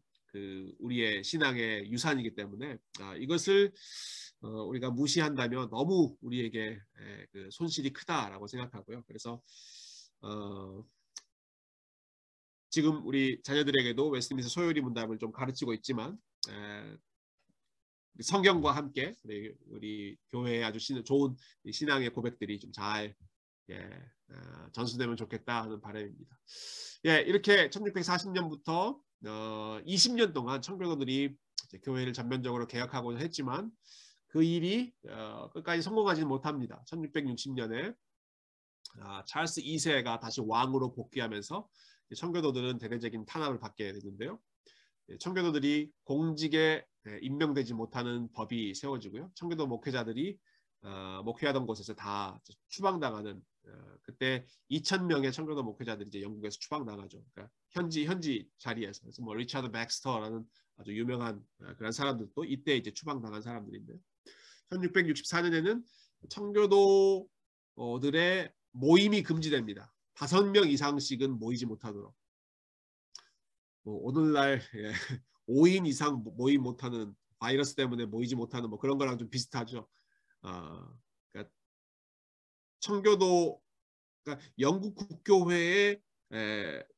우리의 신앙의 유산이기 때문에 이것을 우리가 무시한다면 너무 우리에게 그 손실이 크다라고 생각하고요. 그래서 지금 우리 자녀들에게도 웨스트민스터 소요리 문답을 좀 가르치고 있지만 성경과 함께 우리 교회의 아주 좋은 신앙의 고백들이 좀 잘 전수되면 좋겠다 하는 바람입니다. 이렇게 1640년부터 20년 동안 청교도들이 교회를 전면적으로 개혁하고자 했지만 그 일이 끝까지 성공하지는 못합니다. 1660년에 찰스 2세가 다시 왕으로 복귀하면서 청교도들은 대대적인 탄압을 받게 되는데요. 청교도들이 공직에 임명되지 못하는 법이 세워지고요. 청교도 목회자들이 목회하던 곳에서 다 추방당하는 그때 2,000명의 청교도 목회자들이 이제 영국에서 추방당하죠. 그러니까 현지 자리에서 그래서 뭐 리차드 맥스터라는 아주 유명한 그런 사람들도 이때 이제 추방당한 사람들인데 1664년에는 청교도들의 모임이 금지됩니다. 5명 이상씩은 모이지 못하도록. 오늘날 5인 이상 모임 못하는 바이러스 때문에 모이지 못하는 뭐 그런 거랑 좀 비슷하죠. 그러니까 청교도 그러니까 영국 국교회에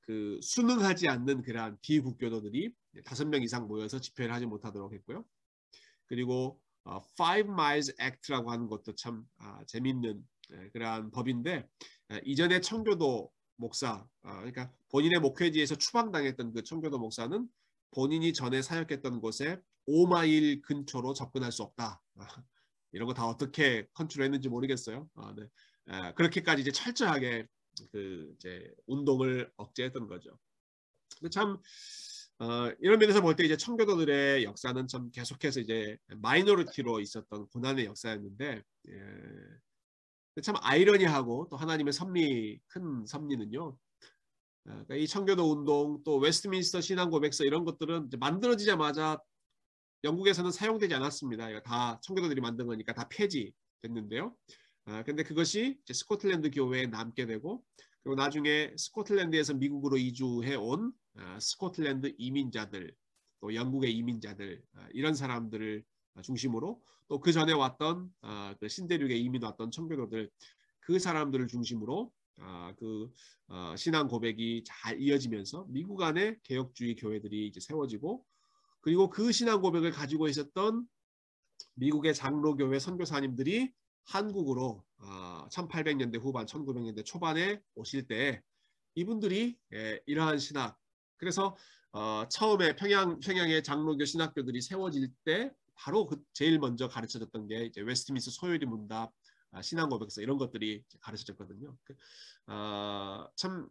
그 순응하지 않는 그러한 비국교도들이 5명 이상 모여서 집회를 하지 못하도록 했고요. 그리고 Five Miles Act라고 하는 것도 참 재밌는 그러한 법인데 이전에 청교도 목사 그러니까 본인의 목회지에서 추방당했던 그 청교도 목사는 본인이 전에 사역했던 곳에 5마일 근처로 접근할 수 없다. 이런 거 다 어떻게 컨트롤했는지 모르겠어요. 네. 그렇게까지 이제 철저하게 이제 운동을 억제했던 거죠. 근데 참 이런 면에서 볼 때 이제 청교도들의 역사는 참 계속해서 이제 마이너리티로 있었던 고난의 역사였는데 참 아이러니하고 또 하나님의 큰 섭리는요. 그러니까 이 청교도 운동 또 웨스트민스터 신앙 고백서 이런 것들은 이제 만들어지자마자 영국에서는 사용되지 않았습니다. 이거 다 청교도들이 만든 거니까 다 폐지됐는데요. 근데 그것이 이제 스코틀랜드 교회에 남게 되고 그리고 나중에 스코틀랜드에서 미국으로 이주해 온 스코틀랜드 이민자들 또 영국의 이민자들 이런 사람들을 중심으로 또 그 전에 왔던 그 신대륙에 이민 왔던 청교도들 그 사람들을 중심으로 신앙 고백이 잘 이어지면서 미국 안에 개혁주의 교회들이 이제 세워지고 그리고 그 신앙 고백을 가지고 있었던 미국의 장로교회 선교사님들이 한국으로 1800년대 후반 1900년대 초반에 오실 때 이분들이 이러한 신학 그래서 처음에 평양의 장로교 신학교들이 세워질 때 바로 제일 먼저 가르쳐졌던 게 이제 웨스트민스터 소요리 문답 신앙 고백서 이런 것들이 가르쳐졌거든요. 참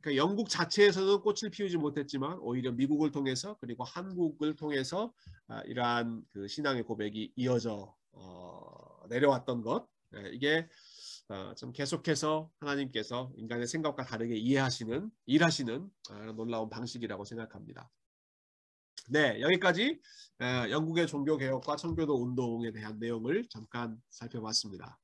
그러니까 영국 자체에서는 꽃을 피우지 못했지만 오히려 미국을 통해서 그리고 한국을 통해서 이러한 그 신앙의 고백이 이어져 내려왔던 것 이게 좀 계속해서 하나님께서 인간의 생각과 다르게 이해하시는, 일하시는 놀라운 방식이라고 생각합니다. 네, 여기까지 영국의 종교개혁과 청교도 운동에 대한 내용을 잠깐 살펴봤습니다.